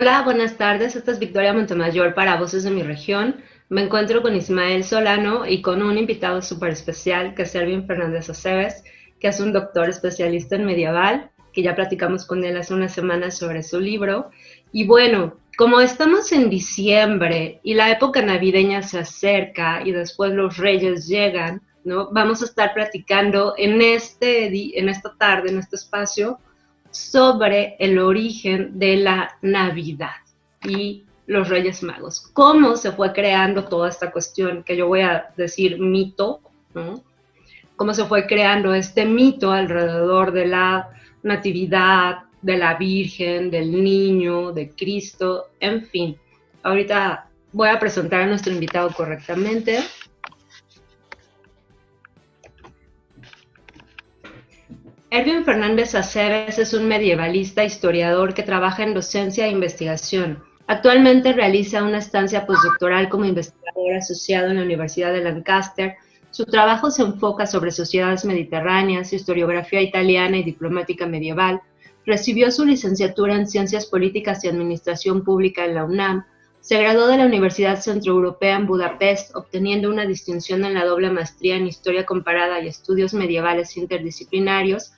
Hola, buenas tardes. Esta es Victoria Montemayor para Voces de mi Región. Me encuentro con Ismael Solano y con un invitado súper especial, que es Ervin Fernández Aceves, que es un doctor especialista en medieval, que ya platicamos con él hace unas semanas sobre su libro. Y bueno, como estamos en diciembre y la época navideña se acerca y después los reyes llegan, ¿no? Vamos a estar platicando en esta tarde, en este espacio, sobre el origen de la Navidad y los Reyes Magos. ¿Cómo se fue creando toda esta cuestión que yo voy a decir mito, ¿no? Cómo se fue creando este mito alrededor de la natividad, de la Virgen, del niño, de Cristo, en fin. Ahorita voy a presentar a nuestro invitado correctamente. Ervin Fernández Aceves es un medievalista historiador que trabaja en docencia e investigación. Actualmente realiza una estancia postdoctoral como investigador asociado en la Universidad de Lancaster. Su trabajo se enfoca sobre sociedades mediterráneas, historiografía italiana y diplomática medieval. Recibió su licenciatura en Ciencias Políticas y Administración Pública en la UNAM. Se graduó de la Universidad Centroeuropea en Budapest, obteniendo una distinción en la doble maestría en Historia Comparada y Estudios Medievales Interdisciplinarios.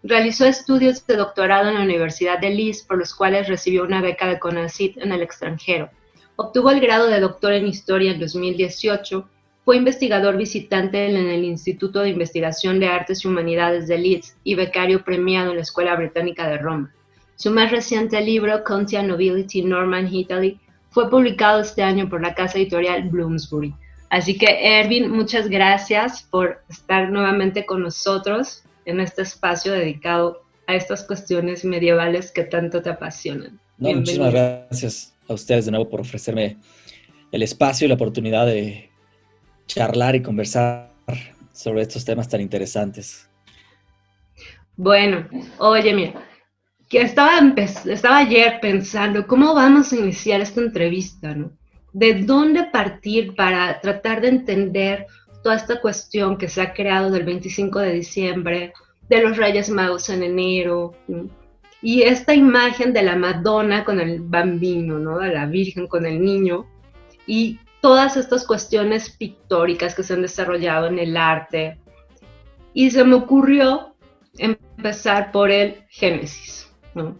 Realizó estudios de doctorado en la Universidad de Leeds, por los cuales recibió una beca de CONACYT en el extranjero. Obtuvo el grado de doctor en Historia en 2018. Fue investigador visitante en el Instituto de Investigación de Artes y Humanidades de Leeds y becario premiado en la Escuela Británica de Roma. Su más reciente libro, Contia Nobility Norman Italy, fue publicado este año por la casa editorial Bloomsbury. Así que, Ervin, muchas gracias por estar nuevamente con nosotros en este espacio dedicado a estas cuestiones medievales que tanto te apasionan. No, muchísimas Bienvenido. gracias a ustedes de nuevo por ofrecerme el espacio y la oportunidad de charlar y conversar sobre estos temas tan interesantes. Bueno, oye, mira, que estaba ayer pensando cómo vamos a iniciar esta entrevista, ¿no? ¿De dónde partir para tratar de entender toda esta cuestión que se ha creado del 25 de diciembre, de los Reyes Magos en enero, ¿no? Y esta imagen de la Madonna con el bambino, ¿no? De la Virgen con el niño, y todas estas cuestiones pictóricas que se han desarrollado en el arte. Y se me ocurrió empezar por el Génesis, ¿no?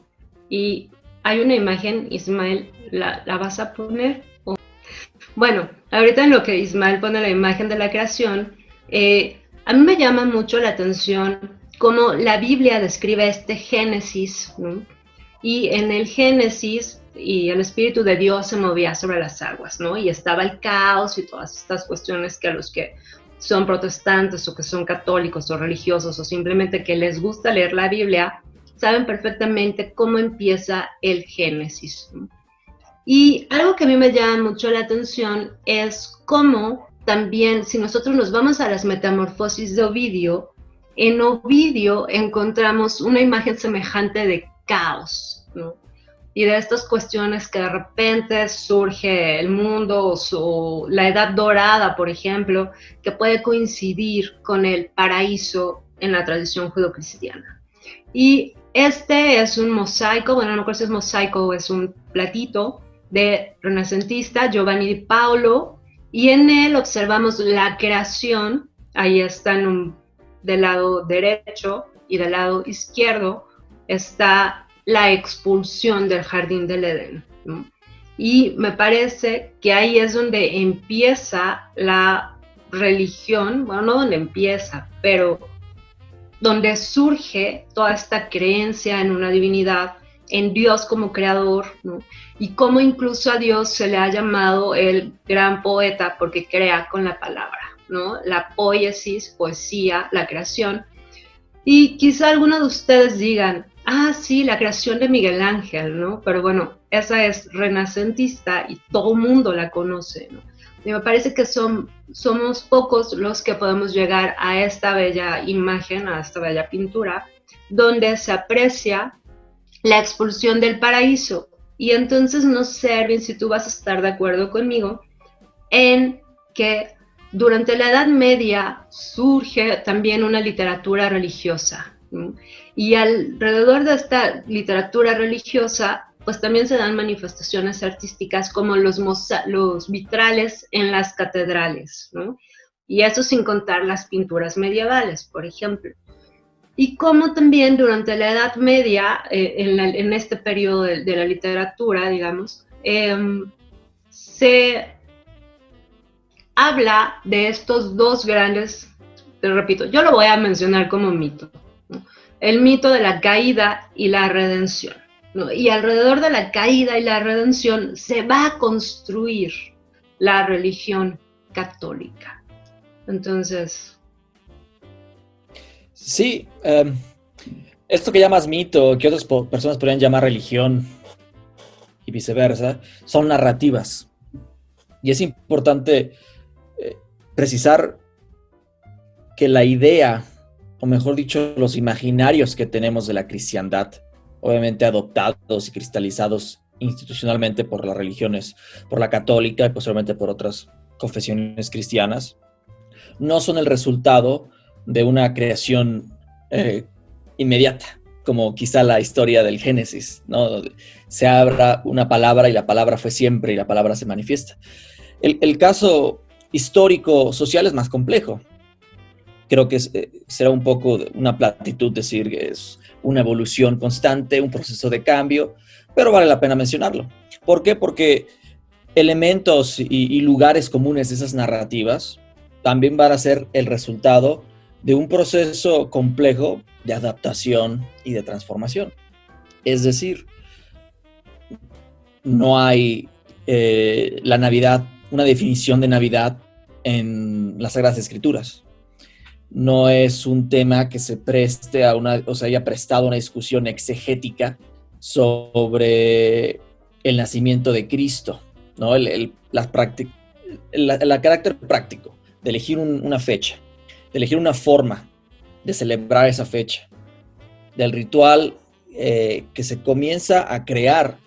Y hay una imagen, Ismael, ¿la vas a poner? Bueno, ahorita en lo que Ismael pone la imagen de la creación, a mí me llama mucho la atención cómo la Biblia describe este Génesis, ¿no? Y en el Génesis, y el Espíritu de Dios se movía sobre las aguas, ¿no? Y estaba el caos y todas estas cuestiones que a los que son protestantes o que son católicos o religiosos o simplemente que les gusta leer la Biblia, saben perfectamente cómo empieza el Génesis, ¿no? Y algo que a mí me llama mucho la atención es cómo también, si nosotros nos vamos a las metamorfosis de Ovidio, en Ovidio encontramos una imagen semejante de caos, ¿no? Y de estas cuestiones que de repente surge el mundo, o la edad dorada, por ejemplo, que puede coincidir con el paraíso en la tradición judeocristiana. Y este es un mosaico, bueno, no creo si es mosaico o es un platito de renacentista Giovanni di Paolo, y en él observamos la creación. Ahí está del lado derecho y del lado izquierdo está la expulsión del jardín del Edén, ¿no? Y me parece que ahí es donde empieza la religión, bueno, no donde empieza, pero donde surge toda esta creencia en una divinidad, en Dios como creador, ¿no? Y cómo incluso a Dios se le ha llamado el gran poeta porque crea con la palabra, ¿no? La poiesis, poesía, la creación. Y quizá algunos de ustedes digan, ah, sí, la creación de Miguel Ángel, ¿no? Pero bueno, esa es renacentista y todo el mundo la conoce, ¿no? Y me parece que somos pocos los que podemos llegar a esta bella imagen, a esta bella pintura, donde se aprecia la expulsión del paraíso. Y entonces no sé, Erwin, si tú vas a estar de acuerdo conmigo en que durante la Edad Media surge también una literatura religiosa, ¿no? Y alrededor de esta literatura religiosa pues también se dan manifestaciones artísticas como los vitrales en las catedrales, ¿no? Y eso sin contar las pinturas medievales, por ejemplo. Y como también durante la Edad Media, en este periodo de la literatura, digamos, se habla de estos dos grandes, te repito, yo lo voy a mencionar como mito, ¿no? El mito de la caída y la redención, ¿no? Y alrededor de la caída y la redención se va a construir la religión católica. Entonces... Sí, esto que llamas mito, que otras personas podrían llamar religión y viceversa, son narrativas. Y es importante precisar que la idea, o mejor dicho, los imaginarios que tenemos de la cristiandad, obviamente adoptados y cristalizados institucionalmente por las religiones, por la católica y posteriormente por otras confesiones cristianas, no son el resultado de una creación inmediata, como quizá la historia del Génesis, ¿no? Se abra una palabra y la palabra fue siempre y la palabra se manifiesta. El caso histórico social es más complejo. Creo que será un poco una platitud decir que es una evolución constante, un proceso de cambio, pero vale la pena mencionarlo. ¿Por qué? Porque elementos y lugares comunes de esas narrativas también van a ser el resultado de un proceso complejo de adaptación y de transformación. Es decir, no hay la Navidad, una definición de Navidad en las Sagradas Escrituras. No es un tema que se preste a una, o sea, haya prestado una discusión exegética sobre el nacimiento de Cristo, ¿no? El carácter práctico de elegir una fecha, de elegir una forma de celebrar esa fecha, del ritual que se comienza a crear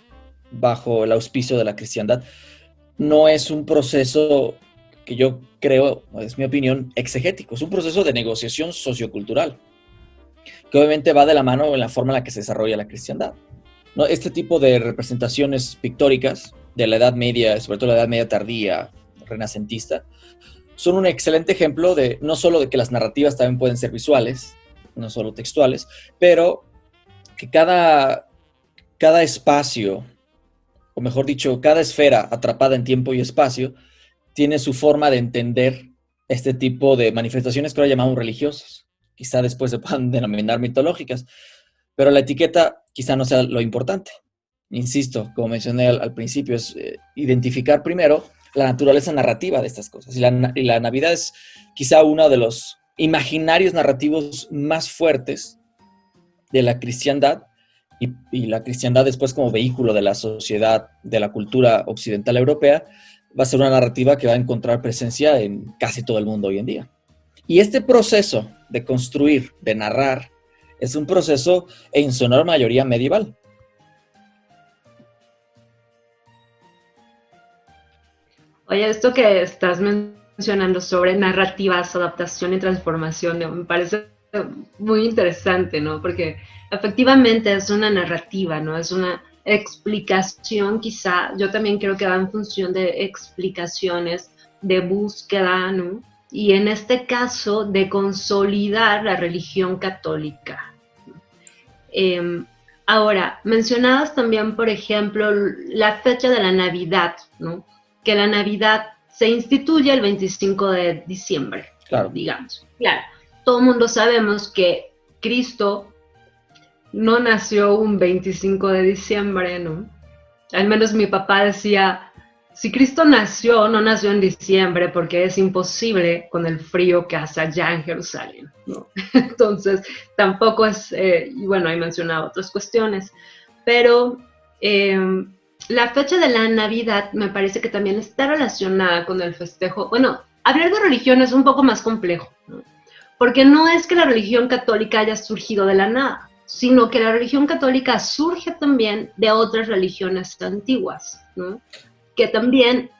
bajo el auspicio de la cristiandad, no es un proceso que yo creo, es mi opinión, exegético. Es un proceso de negociación sociocultural, que obviamente va de la mano en la forma en la que se desarrolla la cristiandad, ¿no? Este tipo de representaciones pictóricas de la Edad Media, sobre todo la Edad Media tardía, renacentista, son un excelente ejemplo de no solo de que las narrativas también pueden ser visuales, no solo textuales, pero que cada espacio, o mejor dicho, cada esfera atrapada en tiempo y espacio, tiene su forma de entender este tipo de manifestaciones que ahora llamamos religiosas. Quizá después se puedan denominar mitológicas, pero la etiqueta quizá no sea lo importante. Insisto, como mencioné al principio, es identificar primero la naturaleza narrativa de estas cosas. Y la Navidad es quizá uno de los imaginarios narrativos más fuertes de la cristiandad, y la cristiandad después como vehículo de la sociedad, de la cultura occidental europea, va a ser una narrativa que va a encontrar presencia en casi todo el mundo hoy en día. Y este proceso de construir, de narrar, es un proceso en su enorme mayoría medieval. Oye, esto que estás mencionando sobre narrativas, adaptación y transformación, me parece muy interesante, ¿no? Porque efectivamente es una narrativa, ¿no? Es una explicación quizá, yo también creo que va en función de explicaciones, de búsqueda, ¿no? Y en este caso de consolidar la religión católica. Ahora, mencionabas también, por ejemplo, la fecha de la Navidad, ¿no? Que la Navidad se instituye el 25 de diciembre, claro, digamos. Claro, todo el mundo sabemos que Cristo no nació un 25 de diciembre, ¿no? Al menos mi papá decía, si Cristo nació, no nació en diciembre porque es imposible con el frío que hace allá en Jerusalén, ¿no? Entonces, tampoco es, y bueno, he mencionado otras cuestiones, pero la fecha de la Navidad me parece que también está relacionada con el festejo. Bueno, hablar de religión es un poco más complejo, ¿no? Porque no es que la religión católica haya surgido de la nada, sino que la religión católica surge también de otras religiones antiguas, ¿no? Que también...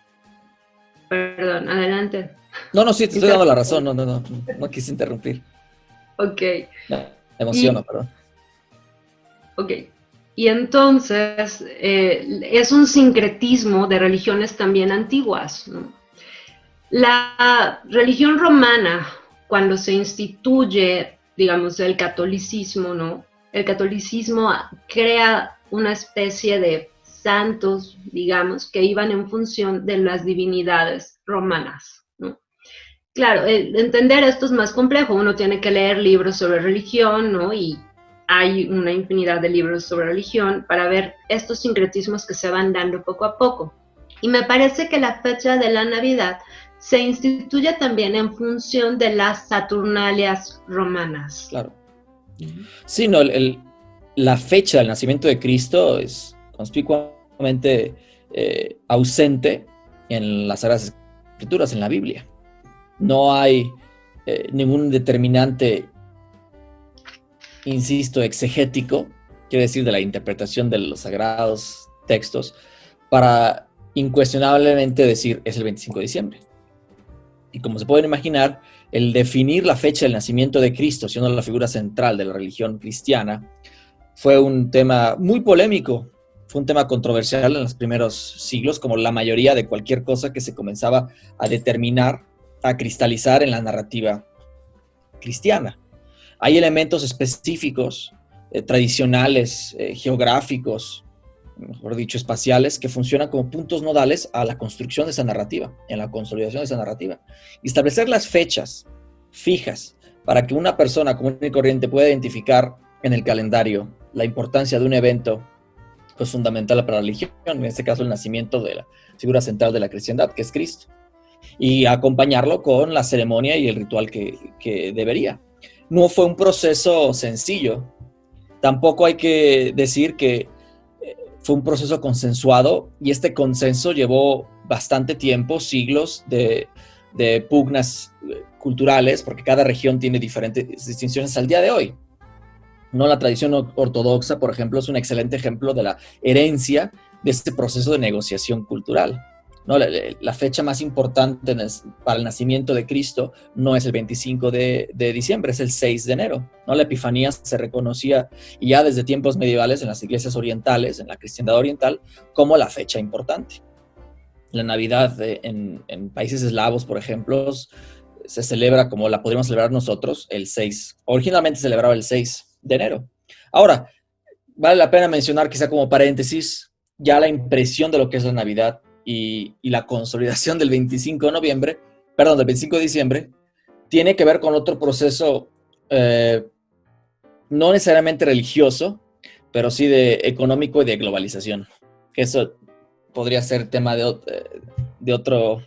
Perdón, adelante. No, sí, te estoy dando la razón, no quise interrumpir. Ok. Me emociono, perdón. Ok. Y entonces es un sincretismo de religiones también antiguas, ¿no? La religión romana, cuando se instituye, digamos, el catolicismo, ¿no? El catolicismo crea una especie de santos, digamos, que iban en función de las divinidades romanas, ¿no? Claro, entender esto es más complejo, uno tiene que leer libros sobre religión, ¿no? Y hay una infinidad de libros sobre religión para ver estos sincretismos que se van dando poco a poco. Y me parece que la fecha de la Navidad se instituye también en función de las Saturnalias romanas. Claro. Sí, no, la fecha del nacimiento de Cristo es conspicuamente ausente en las Sagradas Escrituras, en la Biblia. No hay ningún determinante, insisto, exegético, quiere decir de la interpretación de los sagrados textos, para incuestionablemente decir es el 25 de diciembre. Y como se pueden imaginar, el definir la fecha del nacimiento de Cristo, siendo la figura central de la religión cristiana, fue un tema muy polémico, fue un tema controversial en los primeros siglos, como la mayoría de cualquier cosa que se comenzaba a determinar, a cristalizar en la narrativa cristiana. Hay elementos específicos, tradicionales, geográficos, mejor dicho, espaciales, que funcionan como puntos nodales a la construcción de esa narrativa, en la consolidación de esa narrativa. Y establecer las fechas fijas para que una persona común y corriente pueda identificar en el calendario la importancia de un evento pues, fundamental para la religión, en este caso el nacimiento de la figura central de la cristiandad, que es Cristo, y acompañarlo con la ceremonia y el ritual que debería. No fue un proceso sencillo. Tampoco hay que decir que fue un proceso consensuado, y este consenso llevó bastante tiempo, siglos de pugnas culturales, porque cada región tiene diferentes distinciones al día de hoy. ¿No? La tradición ortodoxa, por ejemplo, es un excelente ejemplo de la herencia de este proceso de negociación cultural. ¿No? La fecha más importante para el nacimiento de Cristo no es el 25 de diciembre, es el 6 de enero. ¿No? La Epifanía se reconocía ya desde tiempos medievales en las iglesias orientales, en la cristiandad oriental, como la fecha importante. La Navidad en países eslavos, por ejemplo, se celebra como la podríamos celebrar nosotros, el 6. Originalmente se celebraba el 6 de enero. Ahora, vale la pena mencionar, quizá como paréntesis, ya la impresión de lo que es la Navidad y la consolidación del 25 de noviembre, perdón, del 25 de diciembre, tiene que ver con otro proceso no necesariamente religioso, pero sí de económico y de globalización. Que eso podría ser tema de otro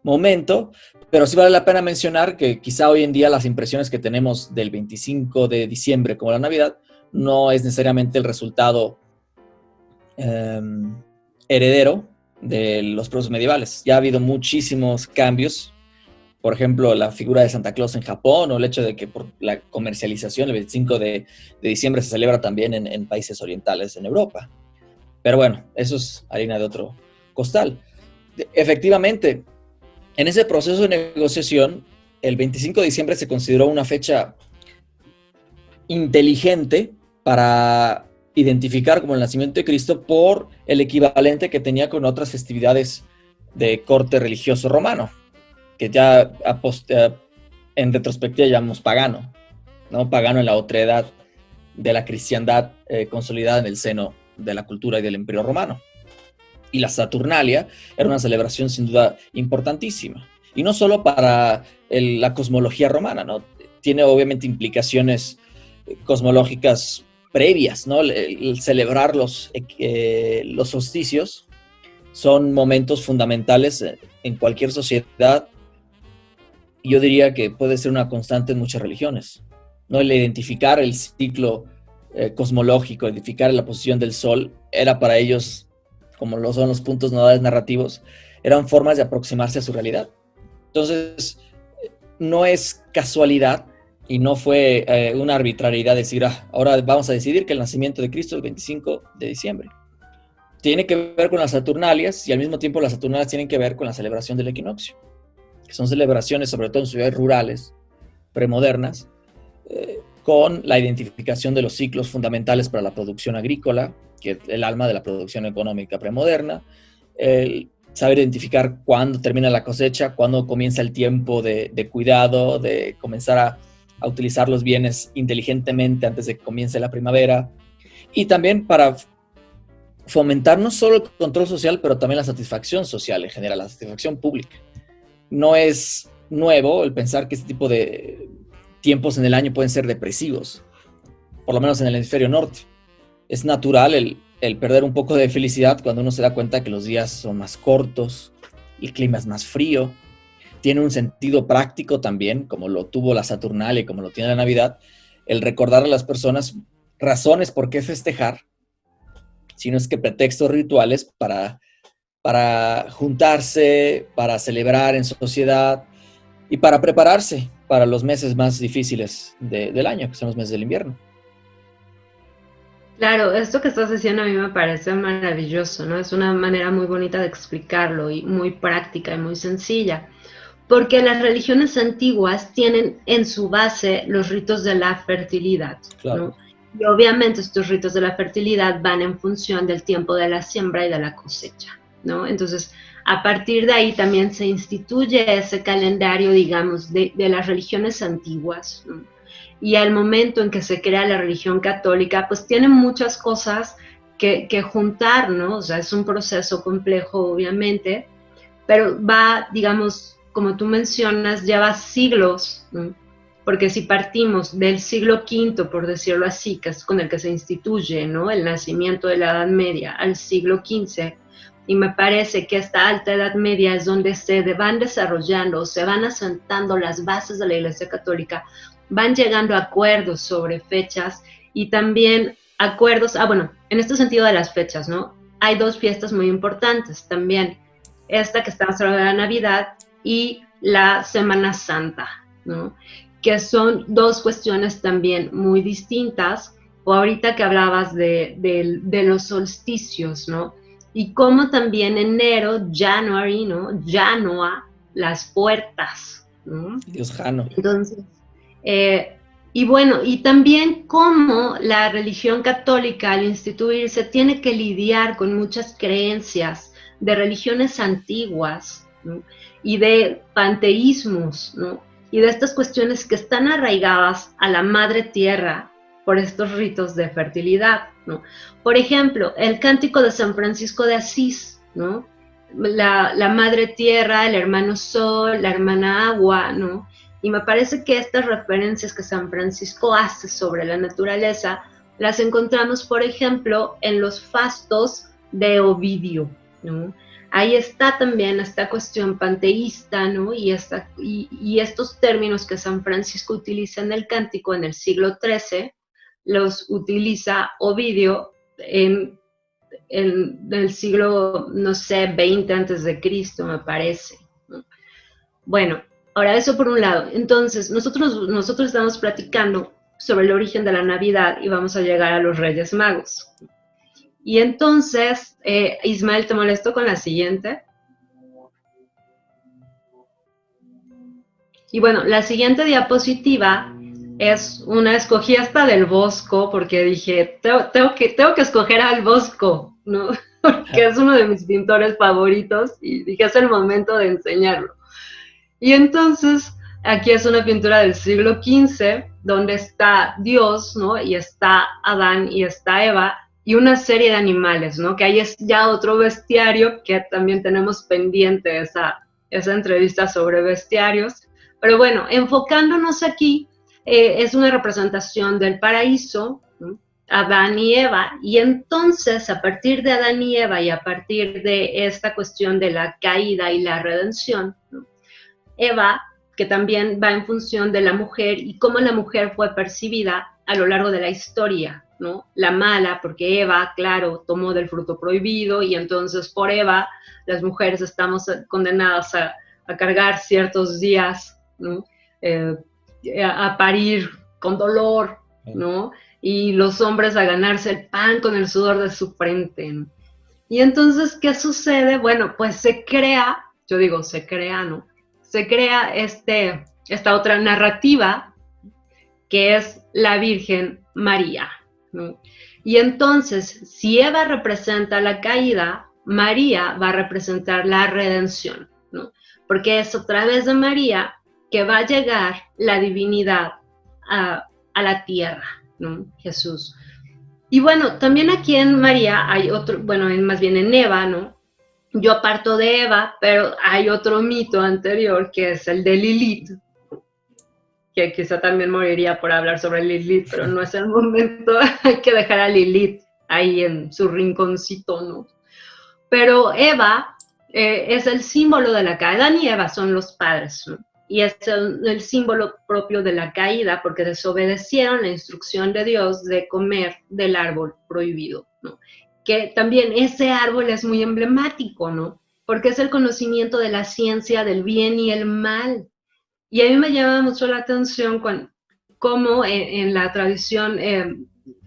momento, pero sí vale la pena mencionar que quizá hoy en día las impresiones que tenemos del 25 de diciembre como la Navidad no es necesariamente el resultado heredero de los procesos medievales. Ya ha habido muchísimos cambios, por ejemplo, la figura de Santa Claus en Japón, o el hecho de que por la comercialización el 25 de diciembre se celebra también en países orientales, en Europa. Pero bueno, eso es harina de otro costal. Efectivamente, en ese proceso de negociación, el 25 de diciembre se consideró una fecha inteligente para identificar como el nacimiento de Cristo por el equivalente que tenía con otras festividades de corte religioso romano, que ya en retrospectiva llamamos pagano, ¿no? Pagano en la otredad de la cristiandad consolidada en el seno de la cultura y del Imperio Romano. Y la Saturnalia era una celebración sin duda importantísima. Y no solo para la cosmología romana, ¿no? Tiene obviamente implicaciones cosmológicas previas, ¿no? El celebrar los solsticios son momentos fundamentales en cualquier sociedad. Yo diría que puede ser una constante en muchas religiones, ¿no? El identificar el ciclo cosmológico, identificar la posición del sol, era para ellos, como lo son los puntos nodales narrativos, eran formas de aproximarse a su realidad. Entonces, no es casualidad y no fue una arbitrariedad decir, ahora vamos a decidir que el nacimiento de Cristo es el 25 de diciembre. Tiene que ver con las Saturnalias, y al mismo tiempo las Saturnalias tienen que ver con la celebración del equinoccio, que son celebraciones, sobre todo en ciudades rurales, premodernas, con la identificación de los ciclos fundamentales para la producción agrícola, que es el alma de la producción económica premoderna, el saber identificar cuándo termina la cosecha, cuándo comienza el tiempo de cuidado, de comenzar a utilizar los bienes inteligentemente antes de que comience la primavera, y también para fomentar no solo el control social, pero también la satisfacción social en general, la satisfacción pública. No es nuevo el pensar que este tipo de tiempos en el año pueden ser depresivos, por lo menos en el hemisferio norte. Es natural el perder un poco de felicidad cuando uno se da cuenta que los días son más cortos, el clima es más frío. Tiene un sentido práctico también, como lo tuvo la Saturnalia y como lo tiene la Navidad, el recordar a las personas razones por qué festejar, sino es que pretextos rituales para juntarse, para celebrar en sociedad y para prepararse para los meses más difíciles del año, que son los meses del invierno. Claro, esto que estás diciendo a mí me parece maravilloso, ¿no? Es una manera muy bonita de explicarlo y muy práctica y muy sencilla, porque las religiones antiguas tienen en su base los ritos de la fertilidad, Claro. ¿no? Y obviamente estos ritos de la fertilidad van en función del tiempo de la siembra y de la cosecha, ¿no? Entonces, a partir de ahí también se instituye ese calendario, digamos, de las religiones antiguas, ¿no? Y al momento en que se crea la religión católica, pues tiene muchas cosas que juntar, ¿no? O sea, es un proceso complejo, obviamente, pero va, digamos, como tú mencionas, lleva siglos, ¿no? Porque si partimos del siglo V, por decirlo así, que es con el que se instituye, ¿no?, el nacimiento de la Edad Media, al siglo XV, y me parece que esta alta Edad Media es donde se van desarrollando, se van asentando las bases de la Iglesia Católica, van llegando a acuerdos sobre fechas y también acuerdos, bueno, en este sentido de las fechas, ¿no? Hay dos fiestas muy importantes también, esta que estamos hablando de la Navidad y la Semana Santa, ¿no? Que son dos cuestiones también muy distintas, o ahorita que hablabas de los solsticios, ¿no? Y cómo también enero, January, ¿no? Janua, las puertas, ¿no? Dios Jano. Entonces, y bueno, y también cómo la religión católica al instituirse tiene que lidiar con muchas creencias de religiones antiguas, ¿no?, y de panteísmos, ¿no?, y de estas cuestiones que están arraigadas a la madre tierra por estos ritos de fertilidad, ¿no? Por ejemplo, el cántico de San Francisco de Asís, ¿no?, la madre tierra, el hermano sol, la hermana agua, ¿no? Y me parece que estas referencias que San Francisco hace sobre la naturaleza las encontramos, por ejemplo, en los fastos de Ovidio, ¿no? Ahí está también esta cuestión panteísta, ¿no? Y estos términos que San Francisco utiliza en el cántico en el siglo XIII, los utiliza Ovidio en el siglo, no sé, 20 antes de Cristo, me parece, ¿no? Bueno, ahora eso por un lado. Entonces, nosotros estamos platicando sobre el origen de la Navidad y vamos a llegar a los Reyes Magos. Y entonces, Ismael, ¿te molesto con la siguiente? Y bueno, la siguiente diapositiva es una, escogí hasta del Bosco, porque dije, tengo que escoger al Bosco, ¿no? Porque es uno de mis pintores favoritos y dije, es el momento de enseñarlo. Y entonces, aquí es una pintura del siglo XV, donde está Dios, ¿no? Y está Adán y está Eva, y una serie de animales, ¿no? Que ahí es ya otro bestiario, que también tenemos pendiente esa entrevista sobre bestiarios. Pero bueno, enfocándonos aquí, es una representación del paraíso, ¿no?, Adán y Eva, y entonces a partir de Adán y Eva y a partir de esta cuestión de la caída y la redención, ¿no?, Eva, que también va en función de la mujer y cómo la mujer fue percibida a lo largo de la historia, ¿no? La mala, porque Eva, claro, tomó del fruto prohibido y entonces por Eva las mujeres estamos condenadas a cargar ciertos días, ¿no?, a parir con dolor, ¿no? Y los hombres a ganarse el pan con el sudor de su frente, ¿no? Y entonces, ¿qué sucede? Bueno, pues se crea, yo digo, se crea, ¿no? Se crea esta otra narrativa que es la Virgen María, ¿no? Y entonces, si Eva representa la caída, María va a representar la redención, ¿no? Porque es a través de María que va a llegar la divinidad a la tierra, ¿no? Jesús. Y bueno, también aquí en María hay otro, bueno, más bien en Eva, ¿no? Yo parto de Eva, pero hay otro mito anterior que es el de Lilith, que quizá también moriría por hablar sobre Lilith, pero no es el momento, hay que dejar a Lilith ahí en su rinconcito, ¿no? Pero Eva es el símbolo de la caída. Adán y Eva son los padres, ¿no? Y es el símbolo propio de la caída porque desobedecieron la instrucción de Dios de comer del árbol prohibido, ¿no? Que también ese árbol es muy emblemático, ¿no? Porque es el conocimiento de la ciencia del bien y el mal. Y a mí me llama mucho la atención cómo en la tradición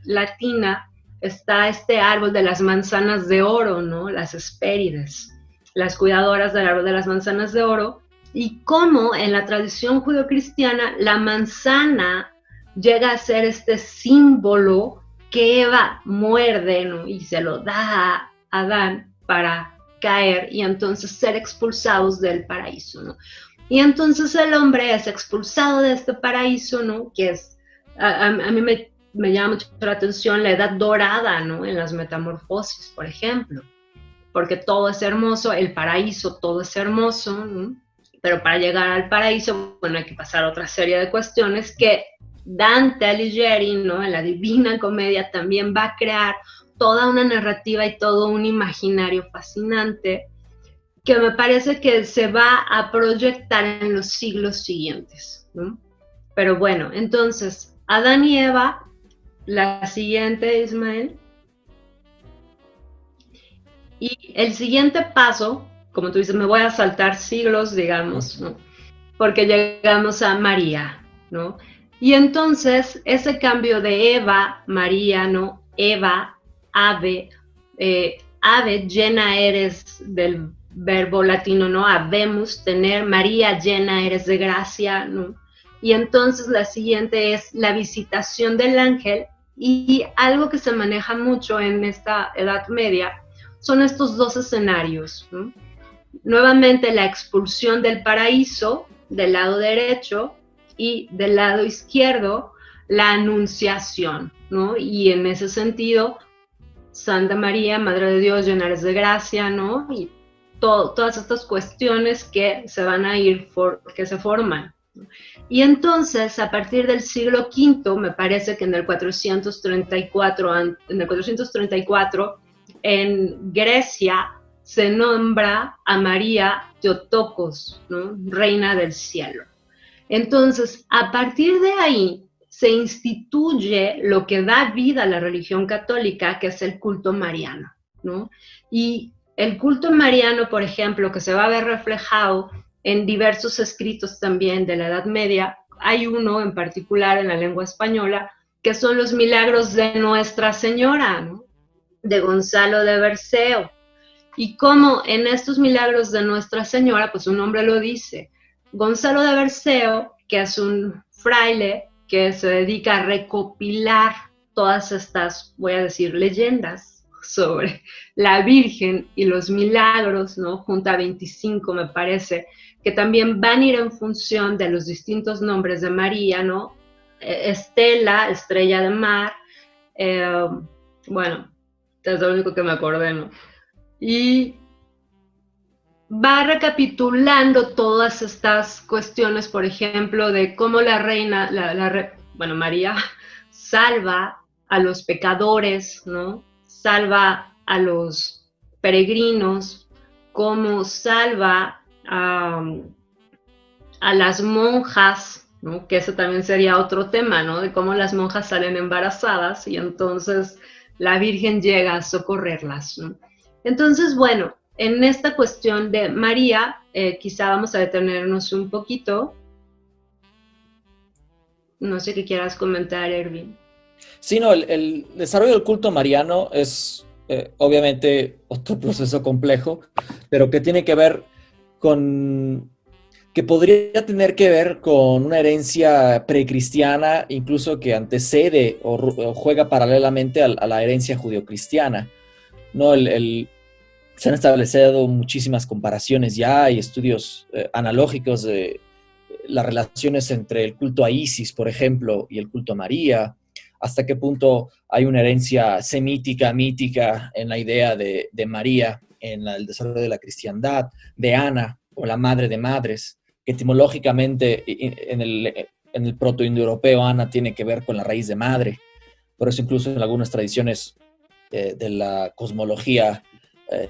latina está este árbol de las manzanas de oro, ¿no? Las Hespérides, las cuidadoras del árbol de las manzanas de oro, y cómo en la tradición judeocristiana la manzana llega a ser este símbolo que Eva muerde, ¿no? Y se lo da a Adán para caer y entonces ser expulsados del paraíso, ¿no? Y entonces el hombre es expulsado de este paraíso, ¿no? Que es, a mí me llama mucho la atención la edad dorada, ¿no? En las metamorfosis, por ejemplo, porque todo es hermoso, el paraíso, todo es hermoso, ¿no? Pero para llegar al paraíso, bueno, hay que pasar otra serie de cuestiones que Dante Alighieri, ¿no? En la Divina Comedia también va a crear toda una narrativa y todo un imaginario fascinante que me parece que se va a proyectar en los siglos siguientes, ¿no? Pero bueno, entonces, Adán y Eva, la siguiente, Ismael. Y el siguiente paso, como tú dices, me voy a saltar siglos, digamos, ¿no? Porque llegamos a María, ¿no? Y entonces, ese cambio de Eva, María, ¿no? Eva, ave, ave, llena eres del verbo latino, ¿no? Habemos, tener, María, llena eres de gracia, ¿no? Y entonces la siguiente es la visitación del ángel, y algo que se maneja mucho en esta Edad Media son estos dos escenarios, ¿no? Nuevamente la expulsión del paraíso del lado derecho y del lado izquierdo la anunciación, ¿no? Y en ese sentido, Santa María, Madre de Dios, llena eres de gracia, ¿no? Y todas estas cuestiones que se van a ir, que se forman. Y entonces, a partir del siglo V, me parece que en el 434, en Grecia, se nombra a María Teotocos, ¿no? Reina del cielo. Entonces, a partir de ahí, se instituye lo que da vida a la religión católica, que es el culto mariano, ¿no? Y el culto mariano, por ejemplo, que se va a ver reflejado en diversos escritos también de la Edad Media, hay uno en particular en la lengua española, que son los milagros de Nuestra Señora, ¿no? De Gonzalo de Berceo. Y como en estos milagros de Nuestra Señora, pues su nombre lo dice, Gonzalo de Berceo, que es un fraile que se dedica a recopilar todas estas, voy a decir, leyendas sobre la Virgen y los milagros, ¿no? Junta 25, me parece, que también van a ir en función de los distintos nombres de María, ¿no? Estela, estrella de mar, bueno, es lo único que me acordé, ¿no? Y va recapitulando todas estas cuestiones, por ejemplo, de cómo la reina, María, salva a los pecadores, ¿no? Salva a los peregrinos, cómo salva a las monjas, ¿no? Que ese también sería otro tema, ¿no? De cómo las monjas salen embarazadas y entonces la Virgen llega a socorrerlas, ¿no? Entonces, bueno, en esta cuestión de María, quizá vamos a detenernos un poquito. No sé qué quieras comentar, Erwin. Sí, no, el desarrollo del culto mariano es obviamente otro proceso complejo, pero que tiene que ver con que podría tener que ver con una herencia precristiana, incluso que antecede o juega paralelamente a la herencia judeocristiana, ¿no? Se han establecido muchísimas comparaciones ya y estudios analógicos de las relaciones entre el culto a Isis, por ejemplo, y el culto a María, hasta qué punto hay una herencia semítica, mítica en la idea de María, en el desarrollo de la cristiandad, de Ana, o la madre de madres, que etimológicamente en el proto-indoeuropeo Ana tiene que ver con la raíz de madre. Por eso incluso en algunas tradiciones de la cosmología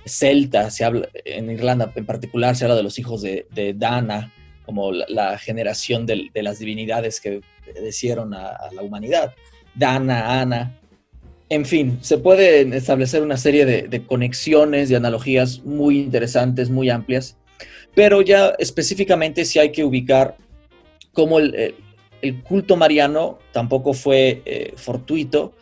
celta, se habla, en Irlanda en particular, se habla de los hijos de Dana, como la generación de las divinidades que descieron a la humanidad. Dana, Ana, en fin, se pueden establecer una serie de conexiones, de analogías muy interesantes, muy amplias, pero ya específicamente sí hay que ubicar cómo el culto mariano tampoco fue fortuito,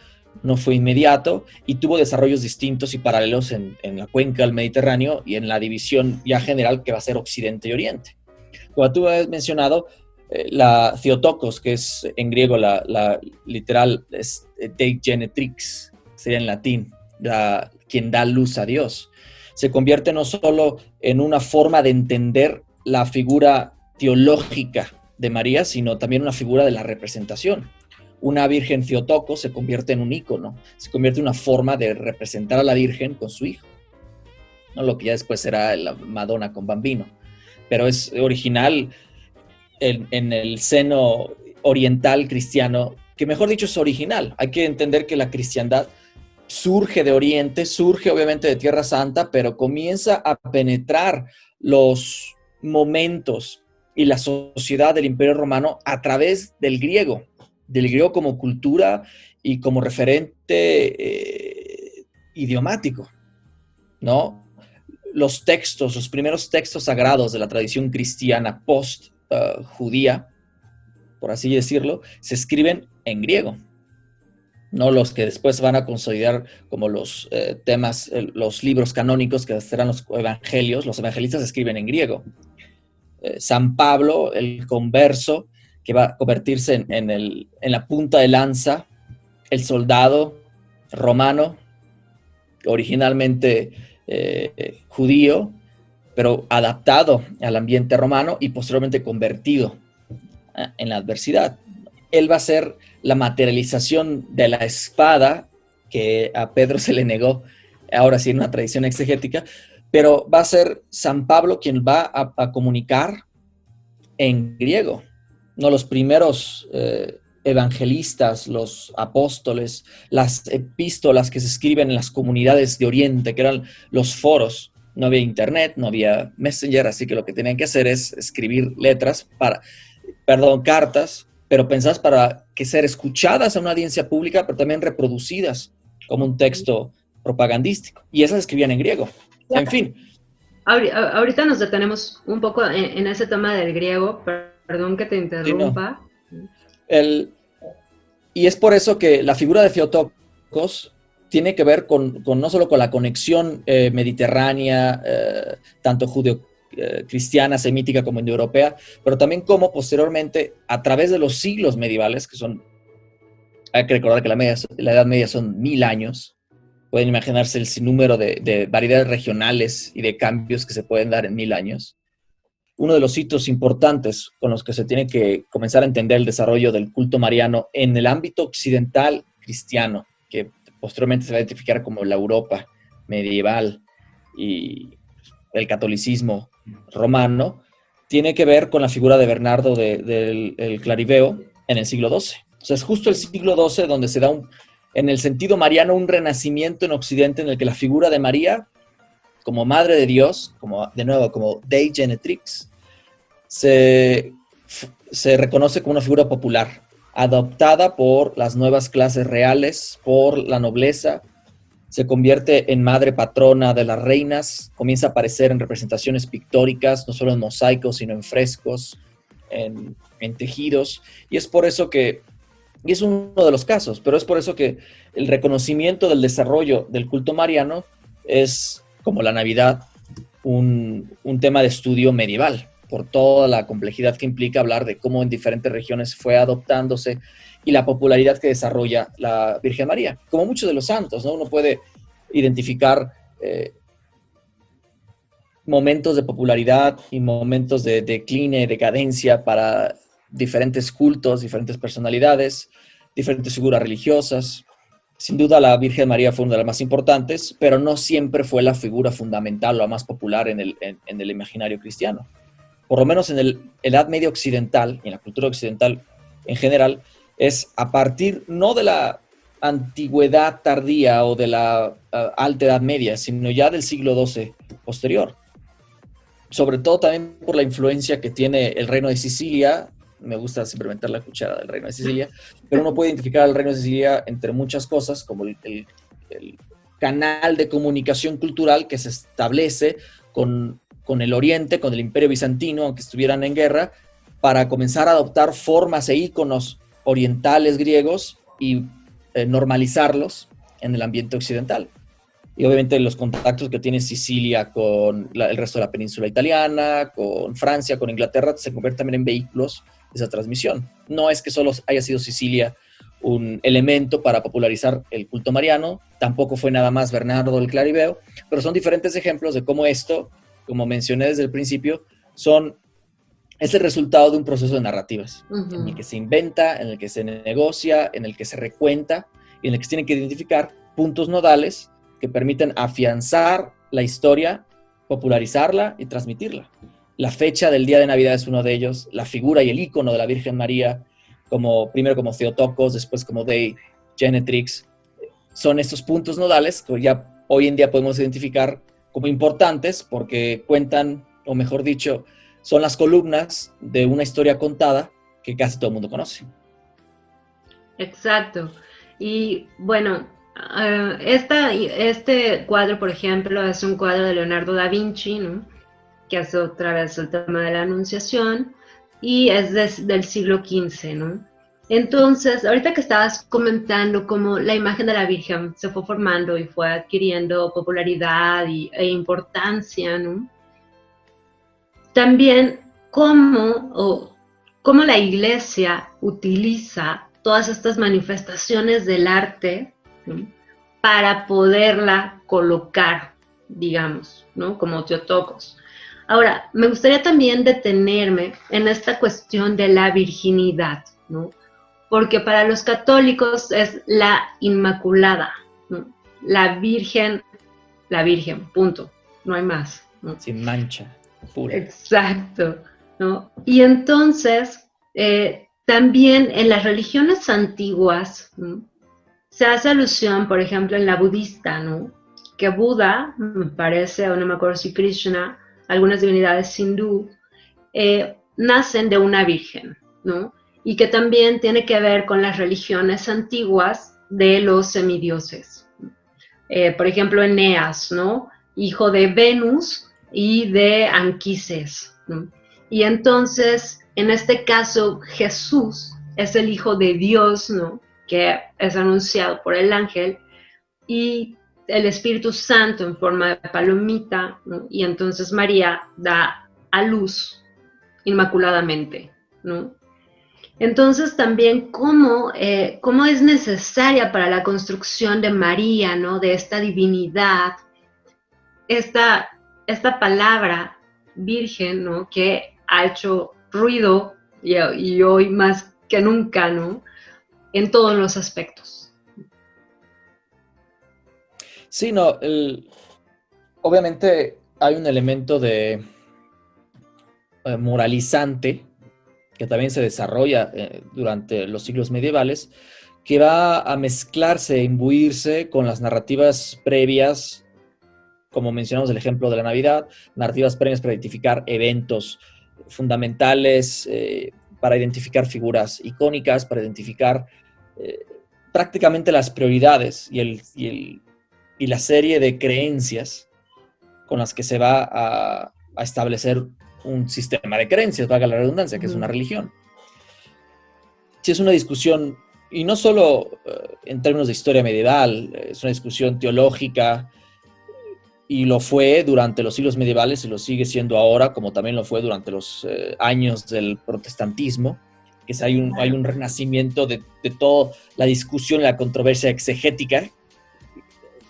no fue inmediato y tuvo desarrollos distintos y paralelos en la cuenca del Mediterráneo y en la división ya general que va a ser Occidente y Oriente. Como tú has mencionado, la Theotokos, que es en griego la literal es Deigenetrix, sería en latín, quien da luz a Dios, se convierte no solo en una forma de entender la figura teológica de María, sino también una figura de la representación. Una Virgen Theotokos se convierte en un ícono, se convierte en una forma de representar a la Virgen con su hijo, ¿no? Lo que ya después será la Madonna con Bambino. Pero es original en el seno oriental cristiano, que mejor dicho es original. Hay que entender que la cristiandad surge de Oriente, surge obviamente de Tierra Santa, pero comienza a penetrar los momentos y la sociedad del Imperio Romano a través del griego como cultura y como referente idiomático, ¿no? Los primeros textos sagrados de la tradición cristiana post-judía, por así decirlo, se escriben en griego, no los que después van a consolidar como los temas, los libros canónicos que serán los evangelios. Los evangelistas escriben en griego. San Pablo, el converso, que va a convertirse en la punta de lanza, el soldado romano, originalmente judío, pero adaptado al ambiente romano y posteriormente convertido en la adversidad. Él va a ser la materialización de la espada que a Pedro se le negó, ahora sí en una tradición exegética, pero va a ser San Pablo quien va a comunicar en griego. No, los primeros evangelistas, los apóstoles, las epístolas que se escriben en las comunidades de Oriente, que eran los foros. No había internet, no había Messenger, así que lo que tenían que hacer es escribir cartas, pero pensadas para que ser escuchadas a una audiencia pública, pero también reproducidas como un texto propagandístico. Y esas se escribían en griego. En fin. Ahorita nos detenemos un poco en ese tema del griego, perdón que te interrumpa. Sí, no. Y es por eso que la figura de Theotokos tiene que ver con no solo con la conexión mediterránea, tanto judeo-cristiana, semítica como indoeuropea, pero también como posteriormente, a través de los siglos medievales, hay que recordar que la Edad Media son 1000 años, pueden imaginarse el sinnúmero de variedades regionales y de cambios que se pueden dar en 1000 años. Uno de los hitos importantes con los que se tiene que comenzar a entender el desarrollo del culto mariano en el ámbito occidental cristiano, que posteriormente se va a identificar como la Europa medieval y el catolicismo romano, tiene que ver con la figura de Bernardo del Clariveo en el siglo XII. O sea, es justo el siglo XII donde se da en el sentido mariano un renacimiento en Occidente en el que la figura de María como Madre de Dios, como Dei Genetrix, se reconoce como una figura popular, adoptada por las nuevas clases reales, por la nobleza, se convierte en madre patrona de las reinas, comienza a aparecer en representaciones pictóricas, no solo en mosaicos, sino en frescos, en tejidos, y es por eso que, y es uno de los casos, pero es por eso que el reconocimiento del desarrollo del culto mariano es, como la Navidad, un tema de estudio medieval, por toda la complejidad que implica hablar de cómo en diferentes regiones fue adoptándose y la popularidad que desarrolla la Virgen María. Como muchos de los santos, ¿no? Uno puede identificar momentos de popularidad y momentos de decline, decadencia para diferentes cultos, diferentes personalidades, diferentes figuras religiosas. Sin duda la Virgen María fue una de las más importantes, pero no siempre fue la figura fundamental o la más popular en el imaginario cristiano. Por lo menos en la Edad Media occidental y en la cultura occidental en general, es a partir no de la antigüedad tardía o de la alta Edad Media, sino ya del siglo XII posterior. Sobre todo también por la influencia que tiene el Reino de Sicilia. Me gusta siempre meter la cuchara del Reino de Sicilia, pero uno puede identificar al Reino de Sicilia entre muchas cosas, como el canal de comunicación cultural que se establece con el Oriente, con el Imperio Bizantino, aunque estuvieran en guerra, para comenzar a adoptar formas e íconos orientales griegos y normalizarlos en el ambiente occidental. Y obviamente los contactos que tiene Sicilia con el resto de la península italiana, con Francia, con Inglaterra, se convierten también en vehículos de esa transmisión. No es que solo haya sido Sicilia un elemento para popularizar el culto mariano, tampoco fue nada más Bernardo del Claribeo, pero son diferentes ejemplos de cómo esto, como mencioné desde el principio, es el resultado de un proceso de narrativas, en el que se inventa, en el que se negocia, en el que se recuenta, y en el que se tienen que identificar puntos nodales que permiten afianzar la historia, popularizarla y transmitirla. La fecha del día de Navidad es uno de ellos, la figura y el ícono de la Virgen María, primero como Theotokos, después como Dei Genetrix, son estos puntos nodales que ya hoy en día podemos identificar como importantes porque cuentan, o mejor dicho, son las columnas de una historia contada que casi todo el mundo conoce. Exacto. Y bueno, este cuadro, por ejemplo, es un cuadro de Leonardo da Vinci, ¿no? Que hace otra vez el tema de la Anunciación, y es del siglo XV, ¿no? Entonces, ahorita que estabas comentando cómo la imagen de la Virgen se fue formando y fue adquiriendo popularidad e importancia, ¿no? También cómo la Iglesia utiliza todas estas manifestaciones del arte, ¿no? Para poderla colocar, digamos, ¿no? Como Theotokos. Ahora, me gustaría también detenerme en esta cuestión de la virginidad, ¿no? Porque para los católicos es la Inmaculada, ¿no? La Virgen, punto, no hay más, ¿no? Sin mancha, pura. Exacto, ¿no? Y entonces, también en las religiones antiguas, ¿no? Se hace alusión, por ejemplo, en la budista, ¿no? Que Buda, me parece, o no me acuerdo si Krishna, algunas divinidades hindú, nacen de una virgen, ¿no? Y que también tiene que ver con las religiones antiguas de los semidioses. Por ejemplo, Eneas, ¿no? Hijo de Venus y de Anquises, ¿no? Y entonces, en este caso, Jesús es el Hijo de Dios, ¿no? Que es anunciado por el ángel, y el Espíritu Santo en forma de palomita, ¿no? Y entonces María da a luz inmaculadamente, ¿no? Entonces también cómo es necesaria para la construcción de María, ¿no? De esta divinidad, esta palabra virgen, ¿no? Que ha hecho ruido y hoy más que nunca, ¿no? En todos los aspectos. Sí, no, obviamente hay un elemento de moralizante que también se desarrolla durante los siglos medievales, que va a mezclarse, imbuirse con las narrativas previas, como mencionamos el ejemplo de la Navidad, narrativas previas para identificar eventos fundamentales, para identificar figuras icónicas, para identificar prácticamente las prioridades y la serie de creencias con las que se va a establecer un sistema de creencias, valga la redundancia, que es una religión. Sí, es una discusión, y no solo en términos de historia medieval, es una discusión teológica y lo fue durante los siglos medievales y lo sigue siendo ahora, como también lo fue durante los años del protestantismo, que hay un renacimiento de toda la discusión y la controversia exegética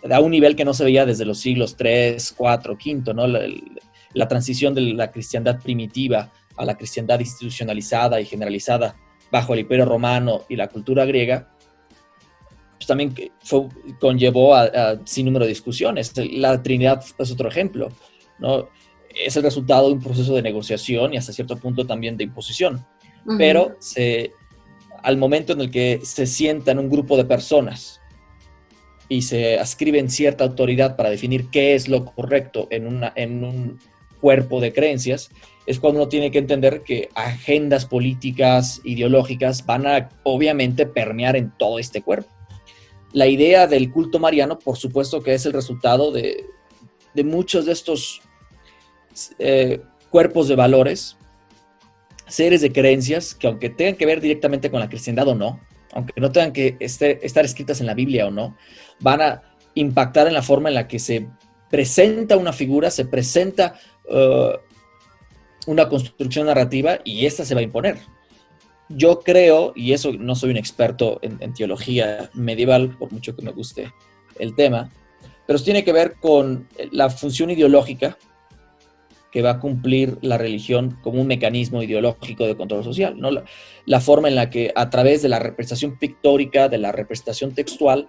a un nivel que no se veía desde los siglos 3, 4, 5, ¿no? La transición de la cristiandad primitiva a la cristiandad institucionalizada y generalizada bajo el Imperio Romano y la cultura griega, pues también conllevó a sin número de discusiones. La Trinidad es otro ejemplo, ¿no? Es el resultado de un proceso de negociación y hasta cierto punto también de imposición. Pero al momento en el que se sientan un grupo de personas y se ascriben cierta autoridad para definir qué es lo correcto en un cuerpo de creencias, es cuando uno tiene que entender que agendas políticas, ideológicas, van a obviamente permear en todo este cuerpo. La idea del culto mariano, por supuesto que es el resultado de muchos de estos cuerpos de valores, series de creencias que, aunque tengan que ver directamente con la cristiandad o no, aunque no tengan que estar escritas en la Biblia o no, van a impactar en la forma en la que se presenta una figura, se presenta una construcción narrativa, y esta se va a imponer. Yo creo, y eso no soy un experto en teología medieval, por mucho que me guste el tema, pero eso tiene que ver con la función ideológica que va a cumplir la religión como un mecanismo ideológico de control social, ¿no? La forma en la que, a través de la representación pictórica, de la representación textual,